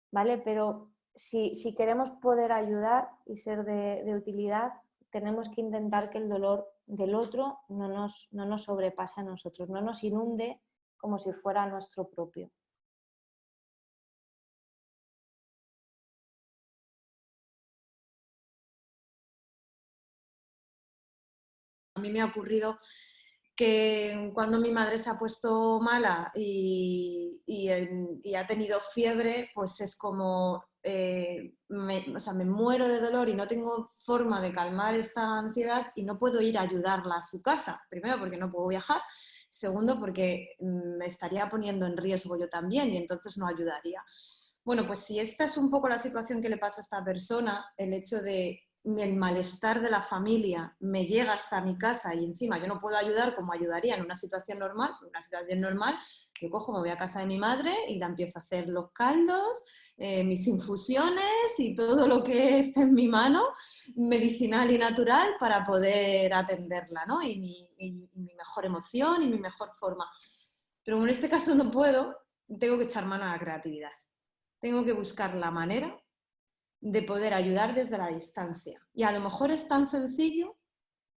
¿vale? Pero si queremos poder ayudar y ser de utilidad, tenemos que intentar que el dolor del otro no nos sobrepase a nosotros, no nos inunde como si fuera nuestro propio. A mí me ha ocurrido que cuando mi madre se ha puesto mala y ha tenido fiebre, pues es como, me muero de dolor y no tengo forma de calmar esta ansiedad y no puedo ir a ayudarla a su casa. Primero porque no puedo viajar, segundo porque me estaría poniendo en riesgo yo también y entonces no ayudaría. Bueno, pues si esta es un poco la situación que le pasa a esta persona, el hecho de el malestar de la familia me llega hasta mi casa y encima yo no puedo ayudar como ayudaría en una situación normal, yo cojo, me voy a casa de mi madre y la empiezo a hacer los caldos, mis infusiones y todo lo que esté en mi mano, medicinal y natural, para poder atenderla, ¿no? Y mi mejor emoción y mi mejor forma. Pero en este caso no puedo, tengo que echar mano a la creatividad. Tengo que buscar la manera de poder ayudar desde la distancia. Y a lo mejor es tan sencillo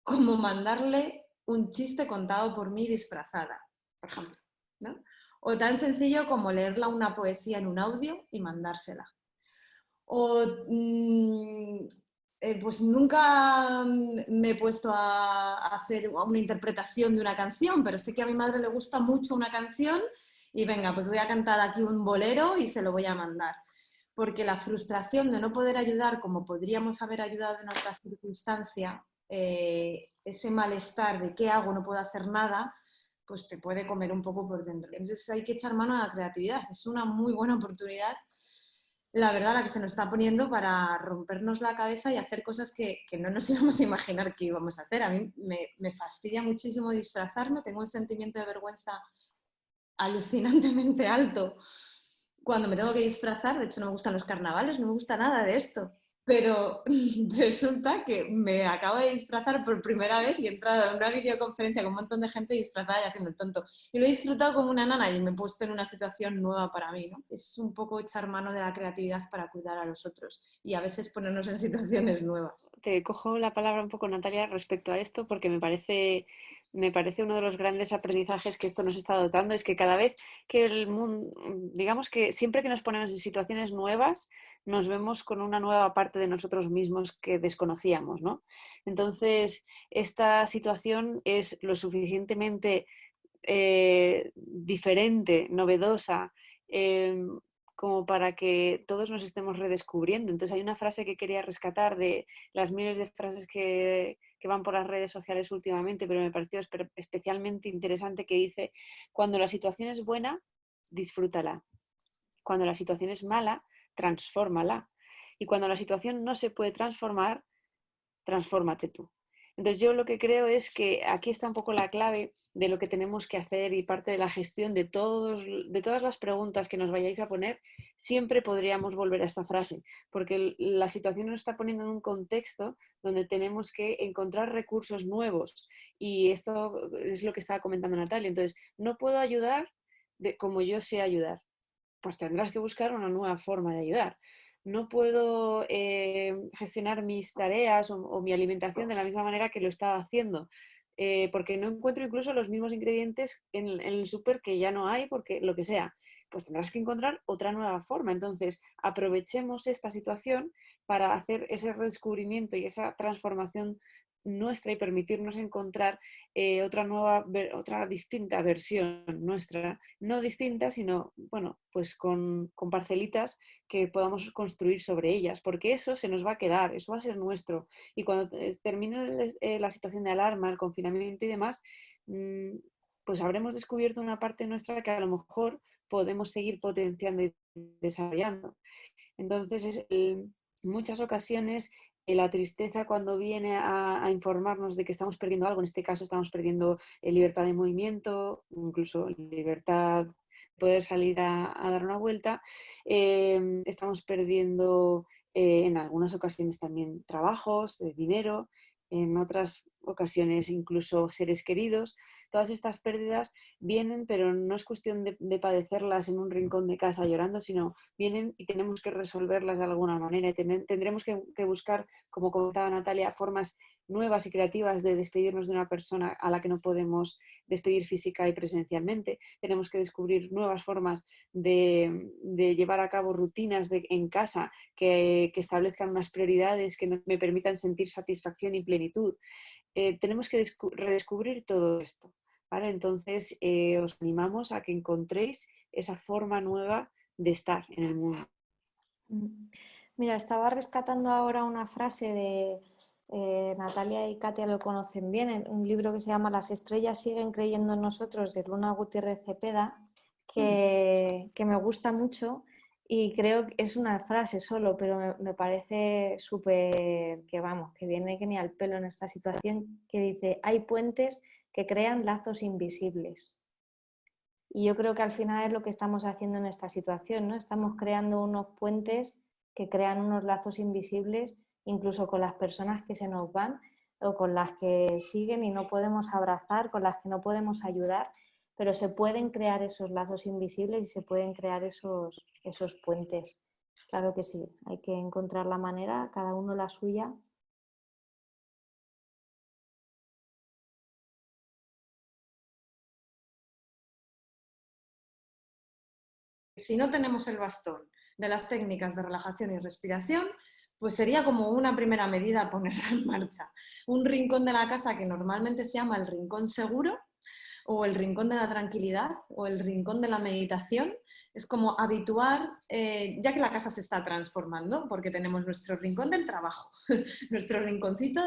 como mandarle un chiste contado por mí disfrazada, por ejemplo, ¿no? O tan sencillo como leerla una poesía en un audio y mandársela. O pues nunca me he puesto a hacer una interpretación de una canción, pero sé que a mi madre le gusta mucho una canción y venga, pues voy a cantar aquí un bolero y se lo voy a mandar. Porque la frustración de no poder ayudar como podríamos haber ayudado en otra circunstancia, ese malestar de qué hago, no puedo hacer nada, pues te puede comer un poco por dentro. Entonces hay que echar mano a la creatividad. Es una muy buena oportunidad, la verdad, la que se nos está poniendo para rompernos la cabeza y hacer cosas que no nos íbamos a imaginar que íbamos a hacer. A mí me fastidia muchísimo disfrazarme, tengo un sentimiento de vergüenza alucinantemente alto cuando me tengo que disfrazar, de hecho no me gustan los carnavales, no me gusta nada de esto. Pero resulta que me acabo de disfrazar por primera vez y he entrado en una videoconferencia con un montón de gente disfrazada y haciendo el tonto. Y lo he disfrutado como una nana y me he puesto en una situación nueva para mí, ¿no? Es un poco echar mano de la creatividad para cuidar a los otros y a veces ponernos en situaciones nuevas. Te cojo la palabra un poco, Natalia, respecto a esto, porque me parece uno de los grandes aprendizajes que esto nos está dando, es que cada vez que el mundo, digamos que siempre que nos ponemos en situaciones nuevas, nos vemos con una nueva parte de nosotros mismos que desconocíamos, ¿no? Entonces, esta situación es lo suficientemente diferente, novedosa, como para que todos nos estemos redescubriendo. Entonces hay una frase que quería rescatar de las miles de frases que van por las redes sociales últimamente, pero me pareció especialmente interesante, que dice: cuando la situación es buena, disfrútala. Cuando la situación es mala, transfórmala. Y cuando la situación no se puede transformar, transfórmate tú. Entonces yo lo que creo es que aquí está un poco la clave de lo que tenemos que hacer, y parte de la gestión de todas las preguntas que nos vayáis a poner. Siempre podríamos volver a esta frase, porque la situación nos está poniendo en un contexto donde tenemos que encontrar recursos nuevos, y esto es lo que estaba comentando Natalia. Entonces, no puedo ayudar como yo sé ayudar, pues tendrás que buscar una nueva forma de ayudar. No puedo gestionar mis tareas o mi alimentación de la misma manera que lo estaba haciendo, porque no encuentro incluso los mismos ingredientes en el súper, que ya no hay, porque lo que sea. Pues tendrás que encontrar otra nueva forma. Entonces, aprovechemos esta situación para hacer ese redescubrimiento y esa transformación nuestra, y permitirnos encontrar otra distinta versión nuestra, no distinta, sino, bueno, pues con parcelitas que podamos construir sobre ellas, porque eso se nos va a quedar, eso va a ser nuestro. Y cuando termine la situación de alarma, el confinamiento y demás, pues habremos descubierto una parte nuestra que a lo mejor podemos seguir potenciando y desarrollando. Entonces, en muchas ocasiones, la tristeza, cuando viene a informarnos de que estamos perdiendo algo, en este caso estamos perdiendo libertad de movimiento, incluso libertad de poder salir a dar una vuelta, estamos perdiendo en algunas ocasiones también trabajos, dinero, en otras ocasiones incluso seres queridos. Todas estas pérdidas vienen, pero no es cuestión de padecerlas en un rincón de casa llorando, sino vienen y tenemos que resolverlas de alguna manera. Y tendremos que buscar, como comentaba Natalia, formas nuevas y creativas de despedirnos de una persona a la que no podemos despedir física y presencialmente. Tenemos que descubrir nuevas formas de llevar a cabo rutinas en casa que establezcan unas prioridades que me permitan sentir satisfacción y plenitud. Tenemos que redescubrir todo esto, ¿vale? Entonces, os animamos a que encontréis esa forma nueva de estar en el mundo. Mira, estaba rescatando ahora una frase de Natalia y Katia lo conocen bien, en un libro que se llama Las estrellas siguen creyendo en nosotros, de Luna Gutiérrez Cepeda, que me gusta mucho, y creo que es una frase solo, pero me parece súper, que vamos, que viene que ni al pelo en esta situación, que dice: hay puentes que crean lazos invisibles. Y yo creo que al final es lo que estamos haciendo en esta situación, ¿no? Estamos creando unos puentes que crean unos lazos invisibles, incluso con las personas que se nos van o con las que siguen y no podemos abrazar, con las que no podemos ayudar, pero se pueden crear esos lazos invisibles y se pueden crear esos puentes. Claro que sí, hay que encontrar la manera, cada uno la suya. Si no tenemos el bastón de las técnicas de relajación y respiración, pues sería como una primera medida ponerla en marcha. Un rincón de la casa que normalmente se llama el rincón seguro, o el rincón de la tranquilidad, o el rincón de la meditación, es como habituar, ya que la casa se está transformando, porque tenemos nuestro rincón del trabajo, nuestro rinconcito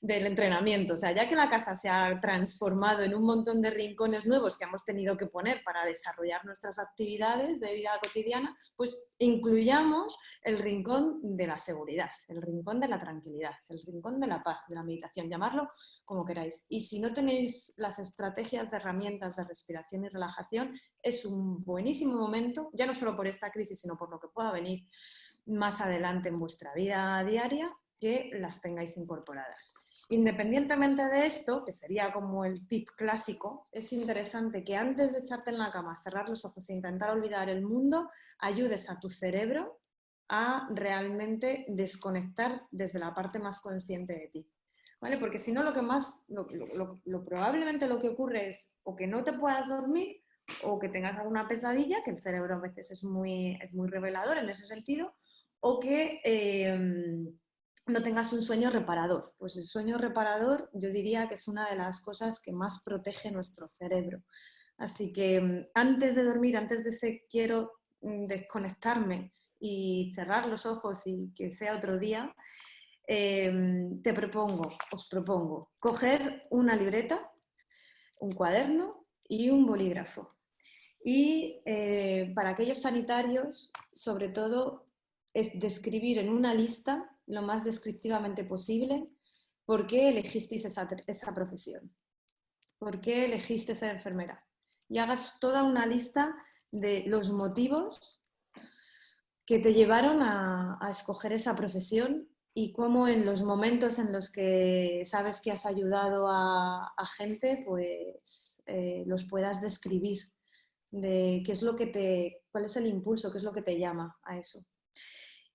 del entrenamiento, o sea, ya que la casa se ha transformado en un montón de rincones nuevos que hemos tenido que poner para desarrollar nuestras actividades de vida cotidiana, pues incluyamos el rincón de la seguridad, el rincón de la tranquilidad, el rincón de la paz, de la meditación, llamarlo como queráis. Y si no tenéis las estrategias estrategias, de herramientas de respiración y relajación, es un buenísimo momento, ya no solo por esta crisis, sino por lo que pueda venir más adelante en vuestra vida diaria, que las tengáis incorporadas. Independientemente de esto, que sería como el tip clásico, es interesante que antes de echarte en la cama, cerrar los ojos e intentar olvidar el mundo, ayudes a tu cerebro a realmente desconectar desde la parte más consciente de ti. ¿Vale? Porque si no, probablemente lo que ocurre es o que no te puedas dormir o que tengas alguna pesadilla, que el cerebro a veces es muy revelador en ese sentido, o que no tengas un sueño reparador. Pues el sueño reparador yo diría que es una de las cosas que más protege nuestro cerebro. Así que antes de dormir, antes de ese quiero desconectarme y cerrar los ojos y que sea otro día, os propongo coger una libreta, un cuaderno y un bolígrafo. Y para aquellos sanitarios, sobre todo, es describir en una lista, lo más descriptivamente posible, por qué elegisteis esa profesión, por qué elegiste ser enfermera. Y hagas toda una lista de los motivos que te llevaron a escoger esa profesión y cómo en los momentos en los que sabes que has ayudado a gente, pues los puedas describir, de qué es lo que cuál es el impulso, qué es lo que te llama a eso.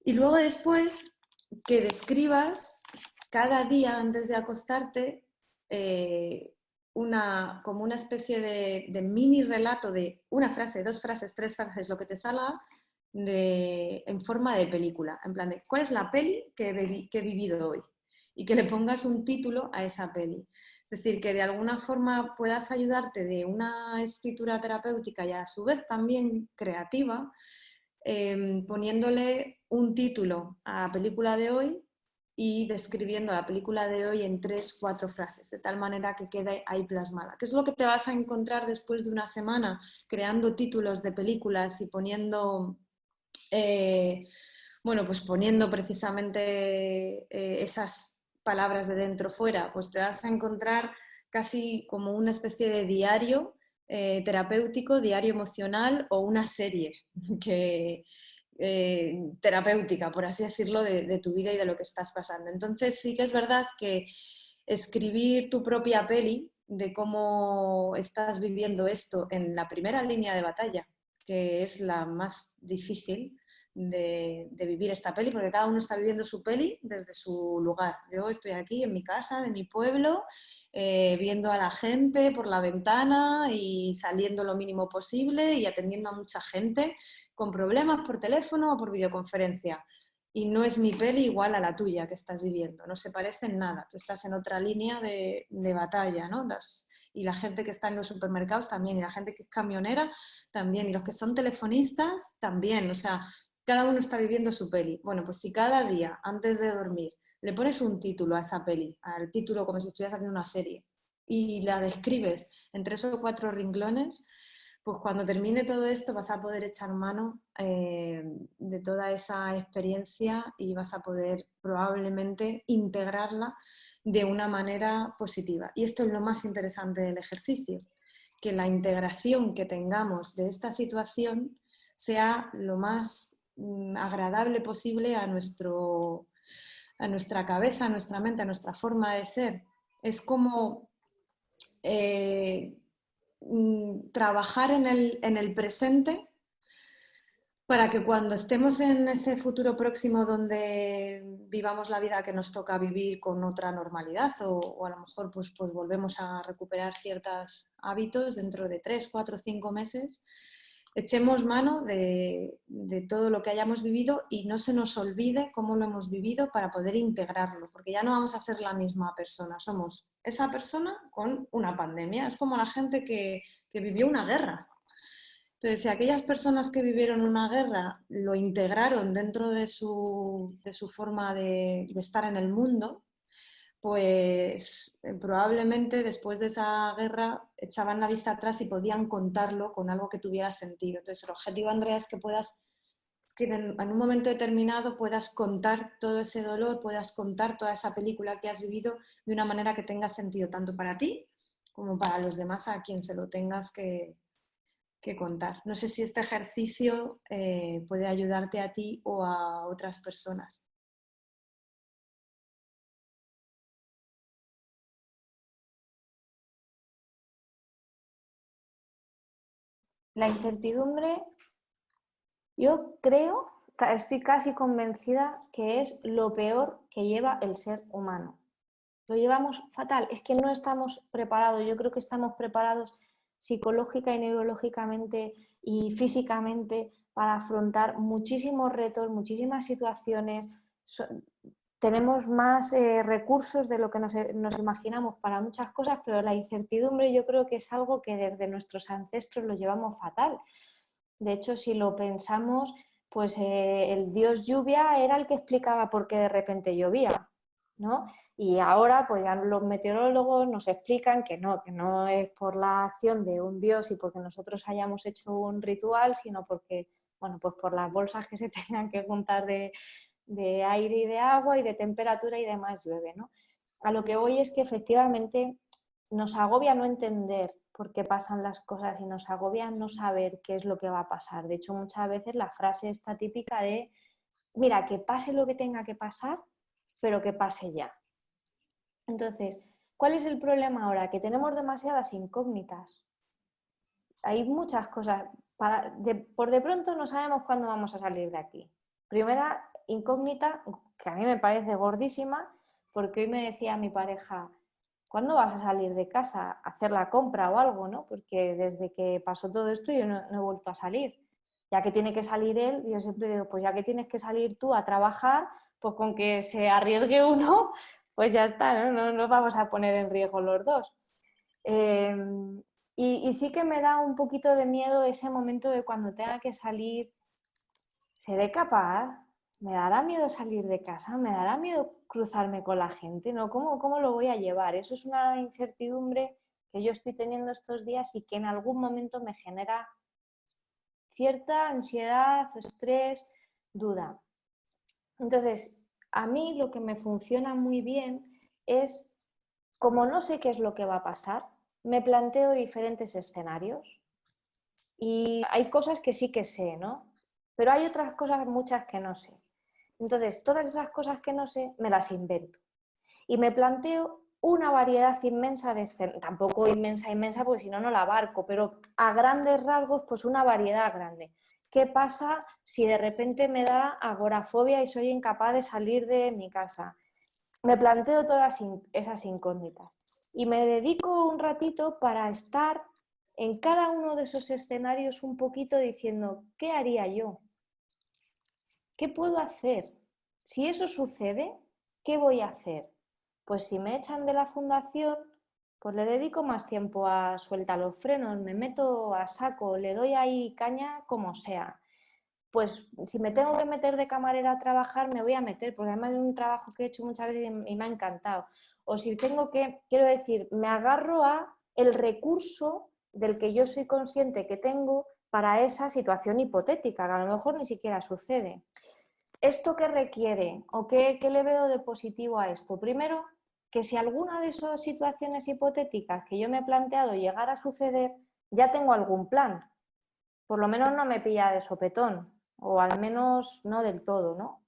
Y luego después que describas cada día antes de acostarte como una especie de mini relato de una frase, 2 frases, 3 frases, lo que te salga, en forma de película, en plan de ¿cuál es la peli que he vivido hoy? Y que le pongas un título a esa peli. Es decir, que de alguna forma puedas ayudarte de una escritura terapéutica y a su vez también creativa, poniéndole un título a la película de hoy y describiendo la película de hoy en 3, 4 frases, de tal manera que quede ahí plasmada. ¿Qué es lo que te vas a encontrar después de una semana creando títulos de películas y poniendo pues poniendo precisamente esas palabras de dentro fuera? Pues te vas a encontrar casi como una especie de diario terapéutico, diario emocional o una serie terapéutica, por así decirlo, de tu vida y de lo que estás pasando. Entonces sí que es verdad que escribir tu propia peli de cómo estás viviendo esto en la primera línea de batalla, que es la más difícil de vivir esta peli, porque cada uno está viviendo su peli desde su lugar. Yo estoy aquí en mi casa, de mi pueblo, viendo a la gente por la ventana y saliendo lo mínimo posible y atendiendo a mucha gente con problemas por teléfono o por videoconferencia. Y no es mi peli igual a la tuya que estás viviendo, no se parece en nada. Tú estás en otra línea de batalla, ¿no? Y la gente que está en los supermercados también, y la gente que es camionera también, y los que son telefonistas también. O sea, cada uno está viviendo su peli. Bueno, pues si cada día, antes de dormir, le pones un título a esa peli, al título como si estuvieras haciendo una serie, y la describes en 3 o 4 renglones, pues cuando termine todo esto vas a poder echar mano de toda esa experiencia y vas a poder probablemente integrarla de una manera positiva. Y esto es lo más interesante del ejercicio, que la integración que tengamos de esta situación sea lo más agradable posible a nuestra cabeza, a nuestra mente, a nuestra forma de ser. Es como trabajar en el presente para que cuando estemos en ese futuro próximo donde vivamos la vida que nos toca vivir con otra normalidad o a lo mejor pues volvemos a recuperar ciertos hábitos dentro de 3, 4, 5 meses, echemos mano de todo lo que hayamos vivido y no se nos olvide cómo lo hemos vivido para poder integrarlo, porque ya no vamos a ser la misma persona, somos esa persona con una pandemia. Es como la gente que vivió una guerra. Entonces, si aquellas personas que vivieron una guerra lo integraron dentro de su forma de estar en el mundo, pues probablemente después de esa guerra echaban la vista atrás y podían contarlo con algo que tuviera sentido. Entonces, el objetivo, Andrea, es que en un momento determinado puedas contar todo ese dolor, puedas contar toda esa película que has vivido de una manera que tenga sentido tanto para ti como para los demás a quien se lo tengas que contar. No sé si este ejercicio puede ayudarte a ti o a otras personas. La incertidumbre, yo creo, estoy casi convencida que es lo peor que lleva el ser humano. Lo llevamos fatal, es que no estamos preparados. Yo creo que estamos preparados psicológica y neurológicamente y físicamente para afrontar muchísimos retos, muchísimas situaciones. Tenemos más recursos de lo que nos imaginamos para muchas cosas, pero la incertidumbre yo creo que es algo que desde nuestros ancestros lo llevamos fatal. De hecho, si lo pensamos, pues el dios lluvia era el que explicaba por qué de repente llovía, ¿no? Y ahora pues ya los meteorólogos nos explican que no es por la acción de un dios y porque nosotros hayamos hecho un ritual, sino porque, bueno, pues por las bolsas que se tengan que juntar de aire y de agua y de temperatura y demás llueve, ¿no? A lo que voy es que efectivamente nos agobia no entender por qué pasan las cosas y nos agobia no saber qué es lo que va a pasar. De hecho, muchas veces la frase está típica de, mira, que pase lo que tenga que pasar, pero que pase ya. Entonces, ¿cuál es el problema ahora? Que tenemos demasiadas incógnitas. Hay muchas cosas. Por de pronto no sabemos cuándo vamos a salir de aquí. Primera incógnita, que a mí me parece gordísima, porque hoy me decía mi pareja, ¿cuándo vas a salir de casa a hacer la compra o algo? ¿No? Porque desde que pasó todo esto yo no he vuelto a salir. Ya que tiene que salir él, yo siempre digo, pues ya que tienes que salir tú a trabajar, pues con que se arriesgue uno, pues ya está, ¿no? No nos vamos a poner en riesgo los dos. Y sí que me da un poquito de miedo ese momento de cuando tenga que salir. ¿Seré capaz? ¿Me dará miedo salir de casa? ¿Me dará miedo cruzarme con la gente? ¿No? ¿Cómo lo voy a llevar? Eso es una incertidumbre que yo estoy teniendo estos días y que en algún momento me genera cierta ansiedad, estrés, duda. Entonces, a mí lo que me funciona muy bien es, como no sé qué es lo que va a pasar, me planteo diferentes escenarios y hay cosas que sí que sé, ¿no? Pero hay otras cosas muchas que no sé. Entonces, todas esas cosas que no sé, me las invento. Y me planteo una variedad inmensa de escenarios, tampoco inmensa, porque si no, no la abarco, pero a grandes rasgos, pues una variedad grande. ¿Qué pasa si de repente me da agorafobia y soy incapaz de salir de mi casa? Me planteo todas esas incógnitas y me dedico un ratito para estar en cada uno de esos escenarios un poquito diciendo, ¿qué haría yo? ¿Qué puedo hacer? Si eso sucede, ¿qué voy a hacer? Pues si me echan de la fundación, pues le dedico más tiempo a suelta los frenos, me meto a saco, le doy ahí caña como sea. Pues si me tengo que meter de camarera a trabajar, me voy a meter, porque además es un trabajo que he hecho muchas veces y me ha encantado. O si tengo que, quiero decir, me agarro a el recurso del que yo soy consciente que tengo para esa situación hipotética, que a lo mejor ni siquiera sucede. ¿Esto qué requiere o qué le veo de positivo a esto? Primero, que si alguna de esas situaciones hipotéticas que yo me he planteado llegara a suceder, ya tengo algún plan. Por lo menos no me pilla de sopetón, o al menos no del todo, ¿no?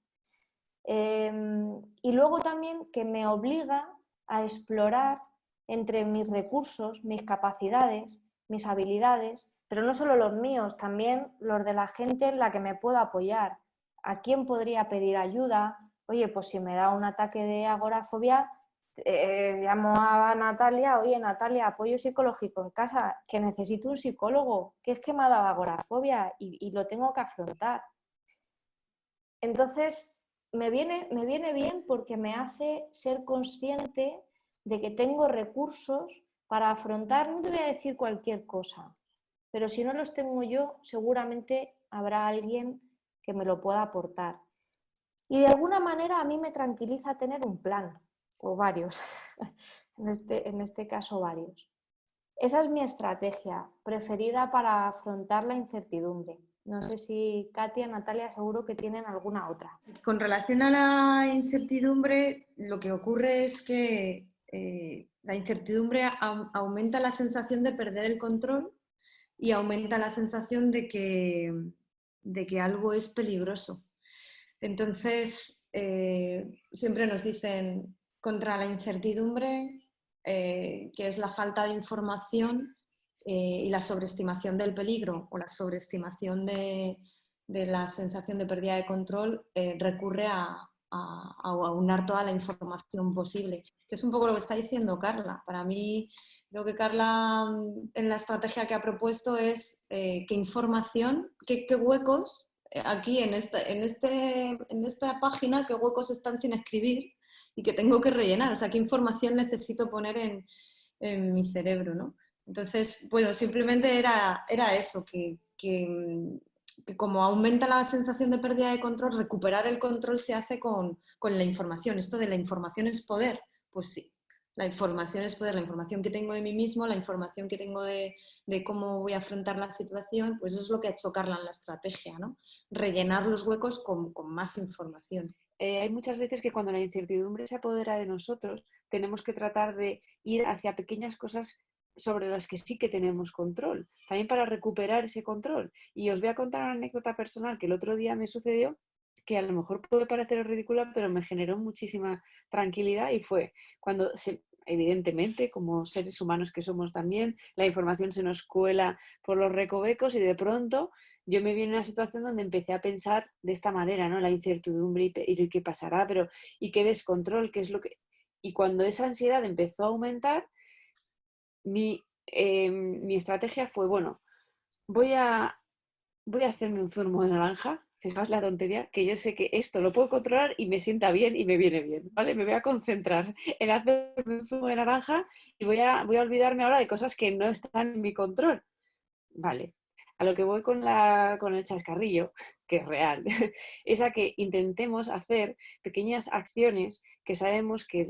Y luego también que me obliga a explorar entre mis recursos, mis capacidades, mis habilidades, pero no solo los míos, también los de la gente en la que me puedo apoyar. ¿A quién podría pedir ayuda? Oye, pues si me da un ataque de agorafobia, llamo a Natalia, oye Natalia, apoyo psicológico en casa, que necesito un psicólogo, que es que me ha dado agorafobia y lo tengo que afrontar. Entonces, me viene bien porque me hace ser consciente de que tengo recursos para afrontar, no te voy a decir cualquier cosa, pero si no los tengo yo, seguramente habrá alguien que me lo pueda aportar. Y de alguna manera a mí me tranquiliza tener un plan, o varios, en este caso varios. Esa es mi estrategia preferida para afrontar la incertidumbre. No sé si Katia, Natalia, seguro que tienen alguna otra. Con relación a la incertidumbre, lo que ocurre es que La incertidumbre aumenta la sensación de perder el control y aumenta la sensación de que algo es peligroso. Entonces, siempre nos dicen contra la incertidumbre, que es la falta de información y la sobreestimación del peligro o la sobreestimación de la sensación de pérdida de control, recurre a aunar toda la información posible, que es un poco lo que está diciendo Carla. Para mí, lo que Carla en la estrategia que ha propuesto es qué información, qué huecos aquí en esta página, qué huecos están sin escribir y que tengo que rellenar, o sea, qué información necesito poner en mi cerebro, ¿no? Entonces, bueno, simplemente era eso, que como aumenta la sensación de pérdida de control, recuperar el control se hace con la información. Esto de la información es poder, pues sí, la información es poder, la información que tengo de mí mismo, la información que tengo de cómo voy a afrontar la situación, pues eso es lo que ha hecho Carla en la estrategia, ¿no? Rellenar los huecos con más información. Hay muchas veces que cuando la incertidumbre se apodera de nosotros, tenemos que tratar de ir hacia pequeñas cosas sobre las que sí que tenemos control, también para recuperar ese control. Y os voy a contar una anécdota personal que el otro día me sucedió, que a lo mejor puede parecer ridícula, pero me generó muchísima tranquilidad, y fue cuando evidentemente, como seres humanos que somos también, la información se nos cuela por los recovecos y de pronto yo me vi en una situación donde empecé a pensar de esta manera, ¿no? La incertidumbre y qué pasará, pero y qué descontrol, qué es lo que... Y cuando esa ansiedad empezó a aumentar, mi estrategia fue, bueno, voy a hacerme un zumo de naranja, fijaos la tontería, que yo sé que esto lo puedo controlar y me sienta bien y me viene bien, ¿vale? Me voy a concentrar en hacerme un zumo de naranja y voy a olvidarme ahora de cosas que no están en mi control. Vale. A lo que voy con el chascarrillo, que es real, es a que intentemos hacer pequeñas acciones que sabemos que,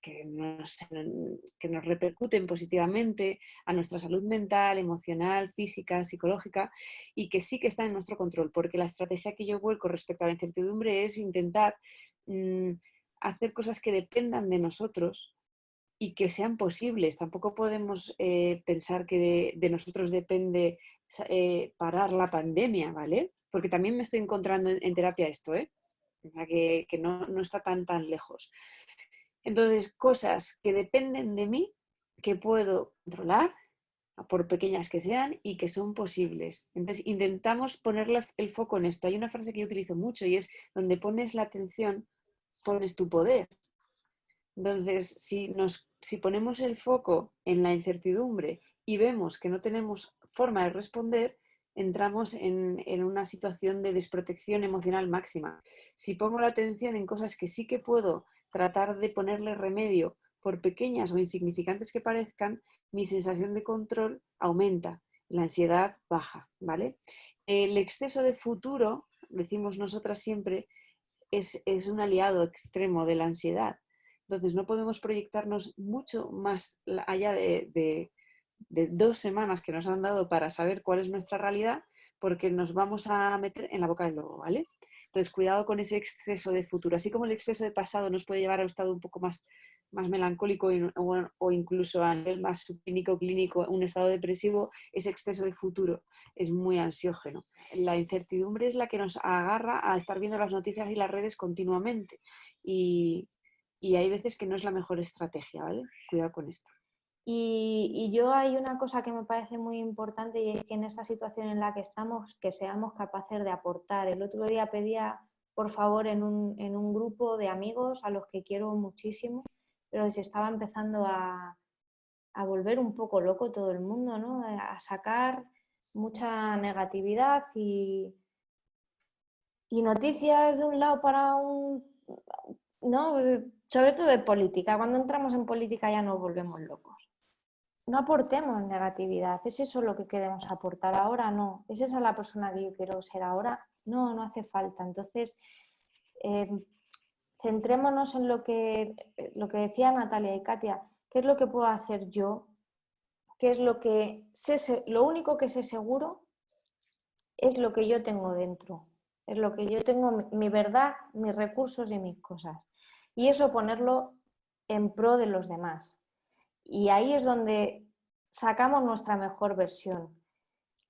que nos repercuten positivamente a nuestra salud mental, emocional, física, psicológica, y que sí que están en nuestro control, porque la estrategia que yo vuelco respecto a la incertidumbre es intentar hacer cosas que dependan de nosotros y que sean posibles. Tampoco podemos pensar que de nosotros depende parar la pandemia, ¿vale? Porque también me estoy encontrando en terapia esto, ¿eh? O sea, que no está tan lejos. Entonces, cosas que dependen de mí, que puedo controlar, por pequeñas que sean, y que son posibles. Entonces, intentamos ponerle el foco en esto. Hay una frase que yo utilizo mucho y es: donde pones la atención, pones tu poder. Entonces, si ponemos el foco en la incertidumbre y vemos que no tenemos forma de responder, entramos en una situación de desprotección emocional máxima. Si pongo la atención en cosas que sí que puedo tratar de ponerle remedio, por pequeñas o insignificantes que parezcan, mi sensación de control aumenta, la ansiedad baja, ¿vale? El exceso de futuro, decimos nosotras siempre, es un aliado extremo de la ansiedad. Entonces no podemos proyectarnos mucho más allá de 2 semanas que nos han dado para saber cuál es nuestra realidad, porque nos vamos a meter en la boca del lobo, ¿vale? Entonces cuidado con ese exceso de futuro. Así como el exceso de pasado nos puede llevar a un estado un poco más melancólico o incluso a nivel más clínico, un estado depresivo, ese exceso de futuro es muy ansiógeno. La incertidumbre es la que nos agarra a estar viendo las noticias y las redes continuamente, y hay veces que no es la mejor estrategia, ¿vale? Cuidado con esto. Y yo hay una cosa que me parece muy importante, y es que en esta situación en la que estamos, que seamos capaces de aportar. El otro día pedía, por favor, en un grupo de amigos a los que quiero muchísimo, pero se estaba empezando a volver un poco loco todo el mundo, ¿no? A sacar mucha negatividad y noticias de un lado para un... ¿no? Sobre todo de política. Cuando entramos en política ya nos volvemos locos. No aportemos negatividad. ¿Es eso lo que queremos aportar ahora? No. ¿Es esa la persona que yo quiero ser ahora? No, no hace falta. Entonces, centrémonos en lo que decía Natalia y Katia. ¿Qué es lo que puedo hacer yo? ¿Qué es lo que sé? Lo único que sé seguro es lo que yo tengo dentro. Es lo que yo tengo, mi verdad, mis recursos y mis cosas. Y eso ponerlo en pro de los demás. Y ahí es donde sacamos nuestra mejor versión.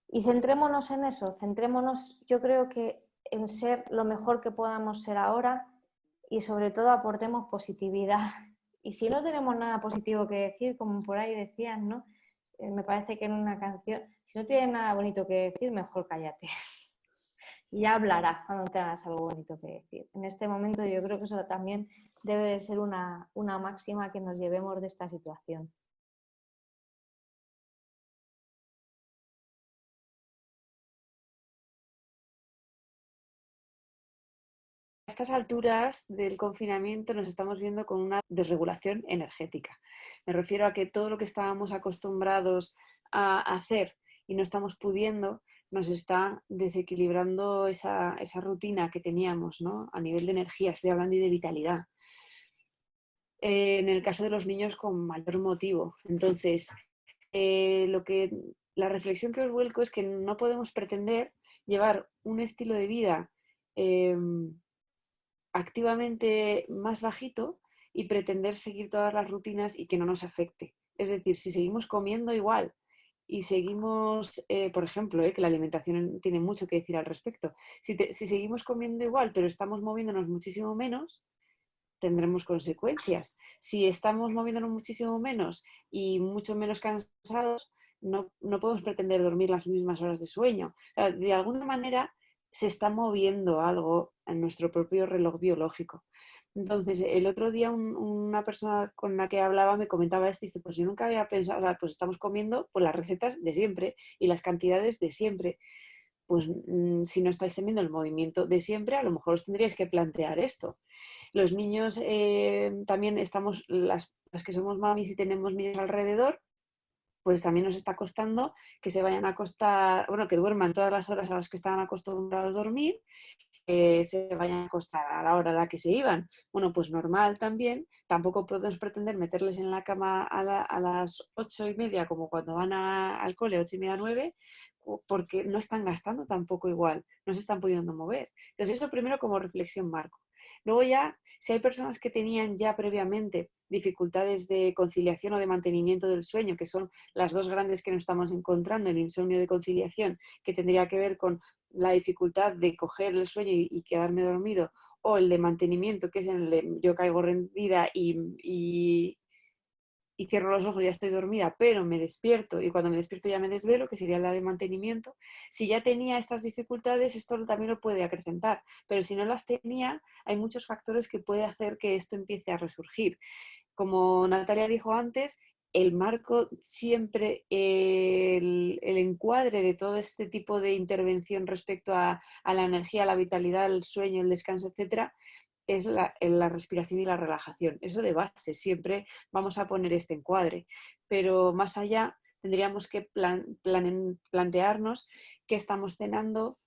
Y centrémonos en eso, centrémonos, yo creo que en ser lo mejor que podamos ser ahora y sobre todo aportemos positividad. Y si no tenemos nada positivo que decir, como por ahí decían, ¿no? Me parece que en una canción, si no tienes nada bonito que decir, mejor cállate. Y ya hablarás cuando tengas algo bonito que decir. En este momento yo creo que eso también debe de ser una máxima que nos llevemos de esta situación. A estas alturas del confinamiento nos estamos viendo con una desregulación energética. Me refiero a que todo lo que estábamos acostumbrados a hacer y no estamos pudiendo, nos está desequilibrando esa rutina que teníamos, ¿no? A nivel de energía, estoy hablando y de vitalidad. En el caso de los niños con mayor motivo. Entonces, la reflexión que os vuelco es que no podemos pretender llevar un estilo de vida activamente más bajito y pretender seguir todas las rutinas y que no nos afecte. Es decir, si seguimos comiendo igual y seguimos, por ejemplo, que la alimentación tiene mucho que decir al respecto, si seguimos comiendo igual pero estamos moviéndonos muchísimo menos, tendremos consecuencias. Si estamos moviéndonos muchísimo menos y mucho menos cansados, no podemos pretender dormir las mismas horas de sueño. O sea, de alguna manera se está moviendo algo en nuestro propio reloj biológico. Entonces, el otro día una persona con la que hablaba me comentaba esto y dice, pues yo nunca había pensado, o sea, pues estamos comiendo pues, las recetas de siempre y las cantidades de siempre. Pues si no estáis teniendo el movimiento de siempre, a lo mejor os tendríais que plantear esto. Los niños también estamos, las que somos mamis y tenemos niños alrededor, pues también nos está costando que se vayan a acostar, bueno, que duerman todas las horas a las que estaban acostumbrados a dormir, se vayan a acostar a la hora a la que se iban. Bueno, pues normal también, tampoco podemos pretender meterles en la cama a las 8:30 como cuando van al cole, 8:30, 9, porque no están gastando tampoco igual, no se están pudiendo mover. Entonces eso primero como reflexión marco. Luego ya, si hay personas que tenían ya previamente dificultades de conciliación o de mantenimiento del sueño, que son las dos grandes que nos estamos encontrando, el insomnio de conciliación, que tendría que ver con la dificultad de coger el sueño y quedarme dormido, o el de mantenimiento, que es en el de yo caigo rendida y cierro los ojos y ya estoy dormida, pero me despierto y cuando me despierto ya me desvelo, que sería la de mantenimiento. Si ya tenía estas dificultades, esto también lo puede acrecentar, pero si no las tenía, hay muchos factores que puede hacer que esto empiece a resurgir. Como Natalia dijo antes, el marco siempre, el encuadre de todo este tipo de intervención respecto a la energía, la vitalidad, el sueño, el descanso, etcétera, es la respiración y la relajación. Eso de base, siempre vamos a poner este encuadre. Pero más allá, tendríamos que plantearnos qué estamos cenando,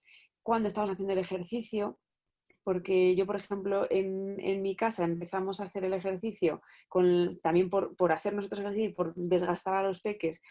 cuándo estamos haciendo el ejercicio, porque yo, por ejemplo, en mi casa empezamos a hacer el ejercicio también por hacer nosotros ejercicio y por desgastar a los peques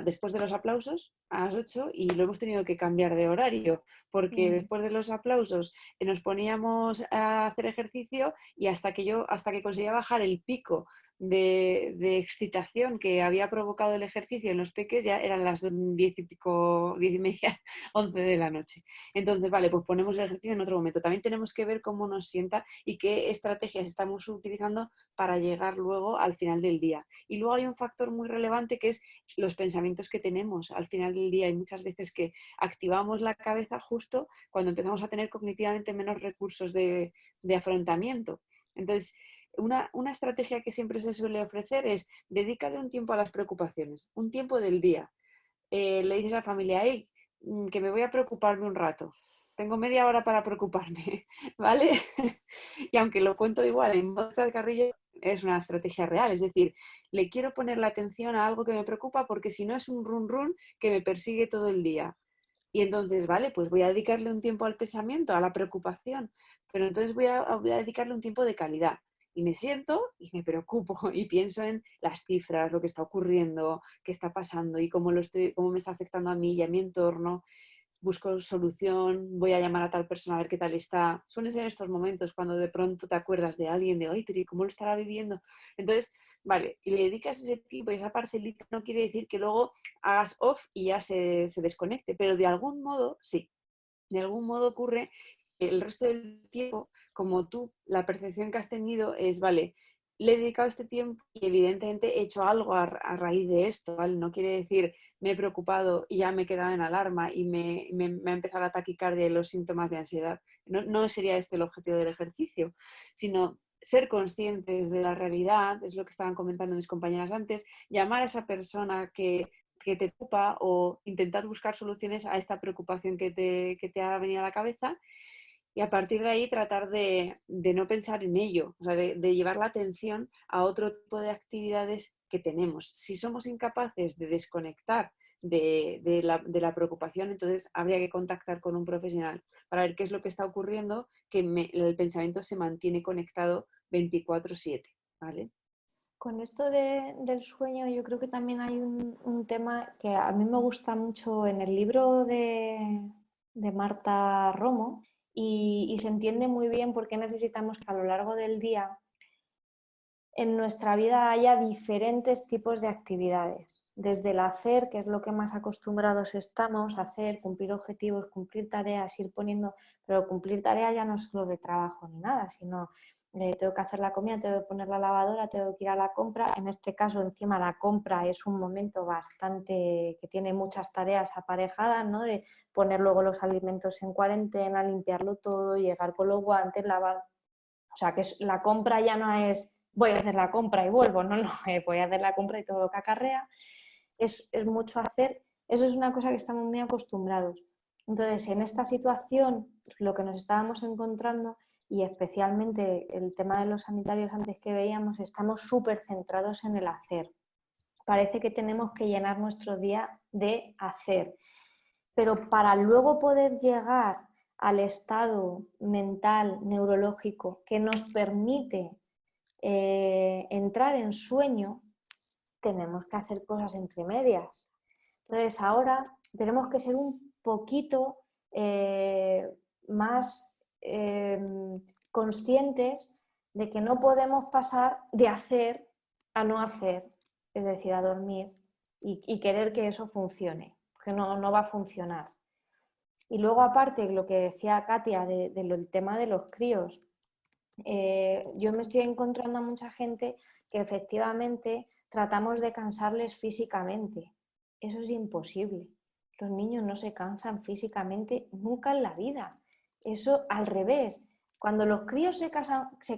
después de los aplausos a las 8 y lo hemos tenido que cambiar de horario porque después de los aplausos nos poníamos a hacer ejercicio y hasta que conseguía bajar el pico de excitación que había provocado el ejercicio en los peques ya eran las 10:00 y pico, 10:30, 11 de la noche. Entonces, vale, pues ponemos el ejercicio en otro momento. También tenemos que ver cómo nos sienta y qué estrategias estamos utilizando para llegar luego al final del día. Y luego hay un factor muy relevante que es los pensamientos que tenemos al final del día. Hay muchas veces que activamos la cabeza justo cuando empezamos a tener cognitivamente menos recursos de afrontamiento. Entonces, una estrategia que siempre se suele ofrecer es dedícale un tiempo a las preocupaciones, un tiempo del día. Le dices a la familia, hey, que me voy a preocuparme un rato. Tengo media hora para preocuparme, ¿vale? Y aunque lo cuento igual en modo chascarrillo, es una estrategia real. Es decir, le quiero poner la atención a algo que me preocupa porque si no es un run run que me persigue todo el día. Y entonces, vale, pues voy a dedicarle un tiempo al pensamiento, a la preocupación, pero entonces voy a dedicarle un tiempo de calidad. Y me siento y me preocupo y pienso en las cifras, lo que está ocurriendo, qué está pasando y cómo me está afectando a mí y a mi entorno. busco solución, voy a llamar a tal persona a ver qué tal está. Suelen ser estos momentos cuando de pronto te acuerdas de alguien, de, ay, pero ¿y cómo lo estará viviendo? Entonces, vale, y le dedicas ese tiempo y esa parcelita, no quiere decir que luego hagas off y ya se desconecte, pero de algún modo, sí, de algún modo ocurre que el resto del tiempo, como tú, la percepción que has tenido es, vale, le he dedicado este tiempo y evidentemente he hecho algo a raíz de esto, ¿vale? No quiere decir me he preocupado y ya me he quedado en alarma y me ha empezado la taquicardia y los síntomas de ansiedad. No, no sería este el objetivo del ejercicio, sino ser conscientes de la realidad, es lo que estaban comentando mis compañeras antes, llamar a esa persona que te ocupa o intentar buscar soluciones a esta preocupación que te ha venido a la cabeza y a partir de ahí tratar de no pensar en ello, o sea, de llevar la atención a otro tipo de actividades que tenemos. Si somos incapaces de desconectar de la preocupación, entonces habría que contactar con un profesional para ver qué es lo que está ocurriendo, que el pensamiento se mantiene conectado 24/7, ¿vale? Con esto del sueño, yo creo que también hay un tema que a mí me gusta mucho en el libro de Marta Romo y se entiende muy bien por qué necesitamos que a lo largo del día en nuestra vida haya diferentes tipos de actividades. Desde el hacer, que es lo que más acostumbrados estamos a hacer, cumplir objetivos, cumplir tareas, ir poniendo, pero cumplir tareas ya no es solo de trabajo ni nada, sino tengo que hacer la comida, tengo que poner la lavadora, tengo que ir a la compra. En este caso, encima la compra es un momento bastante que tiene muchas tareas aparejadas, ¿no? De poner luego los alimentos en cuarentena, limpiarlo todo, llegar con los guantes, lavar. O sea, que la compra ya no es voy a hacer la compra y vuelvo, no, voy a hacer la compra y todo lo que acarrea. Es mucho hacer. Eso es una cosa que estamos muy acostumbrados. Entonces, en esta situación, lo que nos estábamos encontrando, y especialmente el tema de los sanitarios antes que veíamos, estamos súper centrados en el hacer. Parece que tenemos que llenar nuestro día de hacer. Pero para luego poder llegar al estado mental, neurológico, que nos permite entrar en sueño, tenemos que hacer cosas entre medias. Entonces ahora tenemos que ser un poquito más conscientes de que no podemos pasar de hacer a no hacer, es decir, a dormir y querer que eso funcione, porque no va a funcionar. Y luego aparte, lo que decía Katia del tema de los críos, yo me estoy encontrando a mucha gente que efectivamente tratamos de cansarles físicamente. Eso es imposible. Los niños no se cansan físicamente nunca en la vida. Eso al revés. Cuando los críos se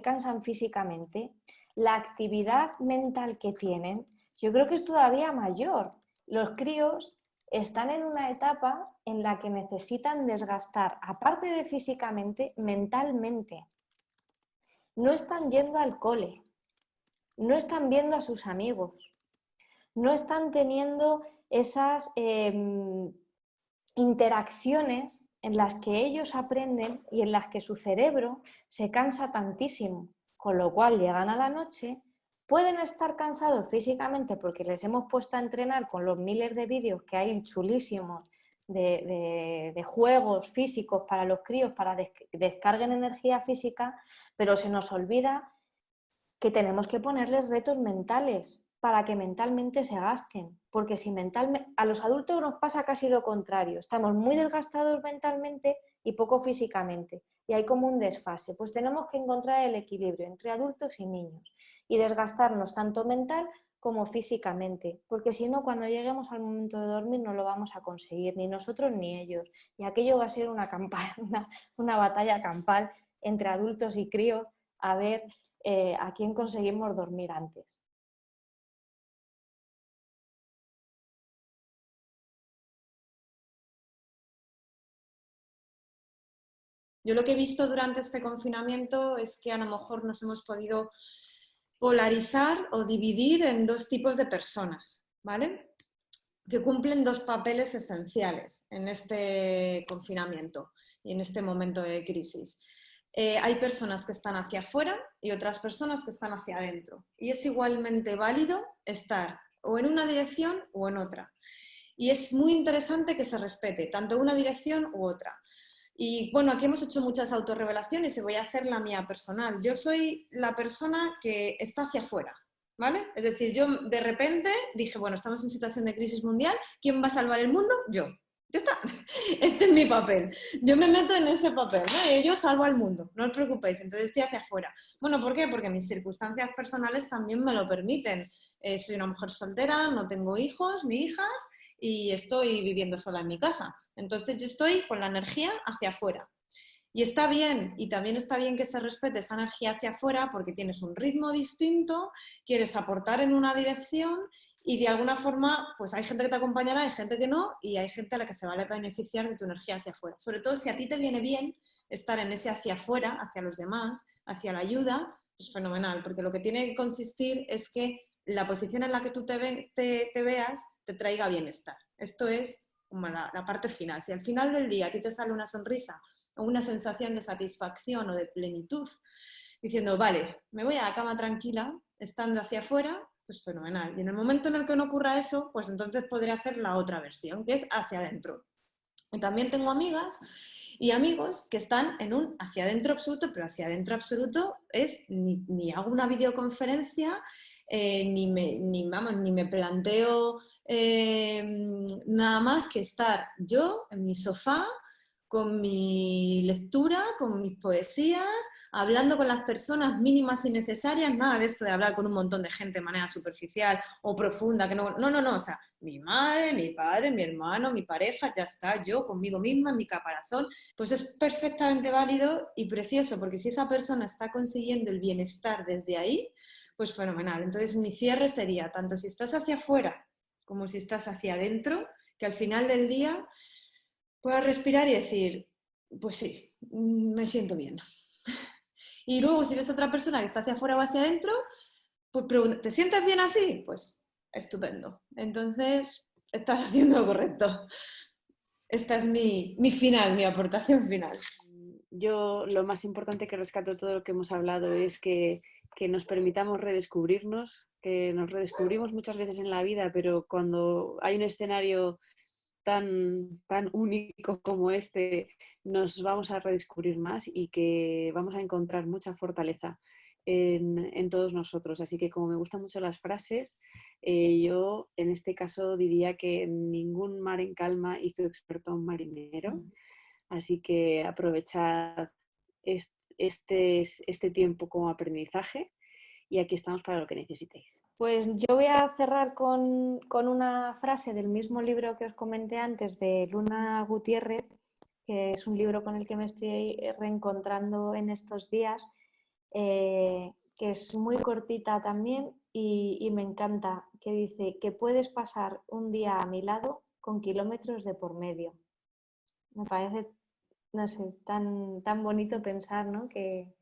cansan físicamente, la actividad mental que tienen, yo creo que es todavía mayor. Los críos están en una etapa en la que necesitan desgastar, aparte de físicamente, mentalmente. No están yendo al cole, no están viendo a sus amigos, no están teniendo esas interacciones en las que ellos aprenden y en las que su cerebro se cansa tantísimo, con lo cual llegan a la noche, pueden estar cansados físicamente porque les hemos puesto a entrenar con los miles de vídeos que hay chulísimos de juegos físicos para los críos para que descarguen energía física, pero se nos olvida que tenemos que ponerles retos mentales para que mentalmente se gasten, porque si mentalmente a los adultos nos pasa casi lo contrario, estamos muy desgastados mentalmente y poco físicamente, y hay como un desfase. Pues tenemos que encontrar el equilibrio entre adultos y niños y desgastarnos tanto mental como físicamente, porque si no, cuando lleguemos al momento de dormir no lo vamos a conseguir, ni nosotros ni ellos, y aquello va a ser una batalla campal entre adultos y críos a ver a quién conseguimos dormir antes. Yo lo que he visto durante este confinamiento es que a lo mejor nos hemos podido polarizar o dividir en dos tipos de personas, ¿vale? Que cumplen dos papeles esenciales en este confinamiento y en este momento de crisis. Hay personas que están hacia afuera y otras personas que están hacia adentro. Y es igualmente válido estar o en una dirección o en otra. Y es muy interesante que se respete tanto una dirección u otra. Y bueno, aquí hemos hecho muchas autorrevelaciones y voy a hacer la mía personal. Yo soy la persona que está hacia afuera, ¿vale? Es decir, yo de repente dije, bueno, estamos en situación de crisis mundial, ¿quién va a salvar el mundo? Yo. Ya está. Este es mi papel. Yo me meto en ese papel, ¿no? Y yo salvo al mundo, no os preocupéis. Entonces estoy hacia afuera. Bueno, ¿por qué? Porque mis circunstancias personales también me lo permiten. Soy una mujer soltera, no tengo hijos ni hijas y estoy viviendo sola en mi casa. Entonces yo estoy con la energía hacia afuera. Y está bien, y también está bien que se respete esa energía hacia afuera porque tienes un ritmo distinto, quieres aportar en una dirección y de alguna forma pues hay gente que te acompañará, hay gente que no y hay gente a la que se va a beneficiar de tu energía hacia afuera. Sobre todo si a ti te viene bien estar en ese hacia afuera, hacia los demás, hacia la ayuda, pues fenomenal, porque lo que tiene que consistir es que la posición en la que tú te veas te traiga bienestar. Esto es como la parte final. Si al final del día a ti te sale una sonrisa o una sensación de satisfacción o de plenitud, diciendo, vale, me voy a la cama tranquila, estando hacia afuera, pues fenomenal. Y en el momento en el que no ocurra eso, pues entonces podré hacer la otra versión, que es hacia adentro. Y también tengo amigas y amigos que están en un hacia adentro absoluto, pero hacia adentro absoluto es ni hago una videoconferencia, ni me planteo nada más que estar yo en mi sofá con mi lectura, con mis poesías, hablando con las personas mínimas y necesarias, nada de esto de hablar con un montón de gente de manera superficial o profunda, que no, o sea, mi madre, mi padre, mi hermano, mi pareja, ya está, yo conmigo misma, en mi caparazón, pues es perfectamente válido y precioso, porque si esa persona está consiguiendo el bienestar desde ahí, pues fenomenal. Entonces mi cierre sería, tanto si estás hacia afuera como si estás hacia adentro, que al final del día puedas respirar y decir, pues sí, me siento bien. Y luego si ves a otra persona que está hacia afuera o hacia adentro, pues ¿te sientes bien así? Pues estupendo. Entonces, estás haciendo lo correcto. Esta es mi final, mi aportación final. Yo lo más importante que rescato de todo lo que hemos hablado es que nos permitamos redescubrirnos, que nos redescubrimos muchas veces en la vida, pero cuando hay un escenario tan único como este, nos vamos a redescubrir más y que vamos a encontrar mucha fortaleza en todos nosotros. Así que como me gustan mucho las frases, yo en este caso diría que ningún mar en calma hizo experto a un marinero. Así que aprovechad este tiempo como aprendizaje y aquí estamos para lo que necesitéis. Pues yo voy a cerrar con una frase del mismo libro que os comenté antes, de Luna Gutiérrez, que es un libro con el que me estoy reencontrando en estos días, que es muy cortita también y me encanta, que dice que puedes pasar un día a mi lado con kilómetros de por medio. Me parece, no sé, tan bonito pensar, ¿no? que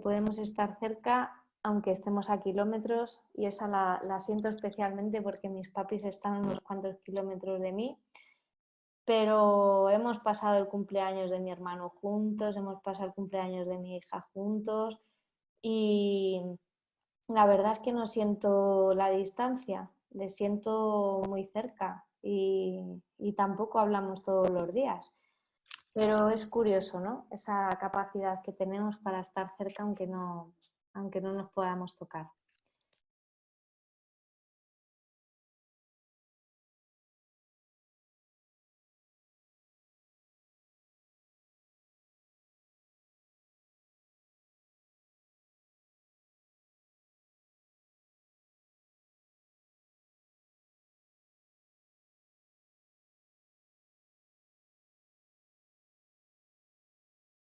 podemos estar cerca aunque estemos a kilómetros, y esa la siento especialmente porque mis papis están a unos cuantos kilómetros de mí, pero hemos pasado el cumpleaños de mi hermano juntos, hemos pasado el cumpleaños de mi hija juntos y la verdad es que no siento la distancia, les siento muy cerca y tampoco hablamos todos los días. Pero es curioso, ¿no? Esa capacidad que tenemos para estar cerca aunque no nos podamos tocar.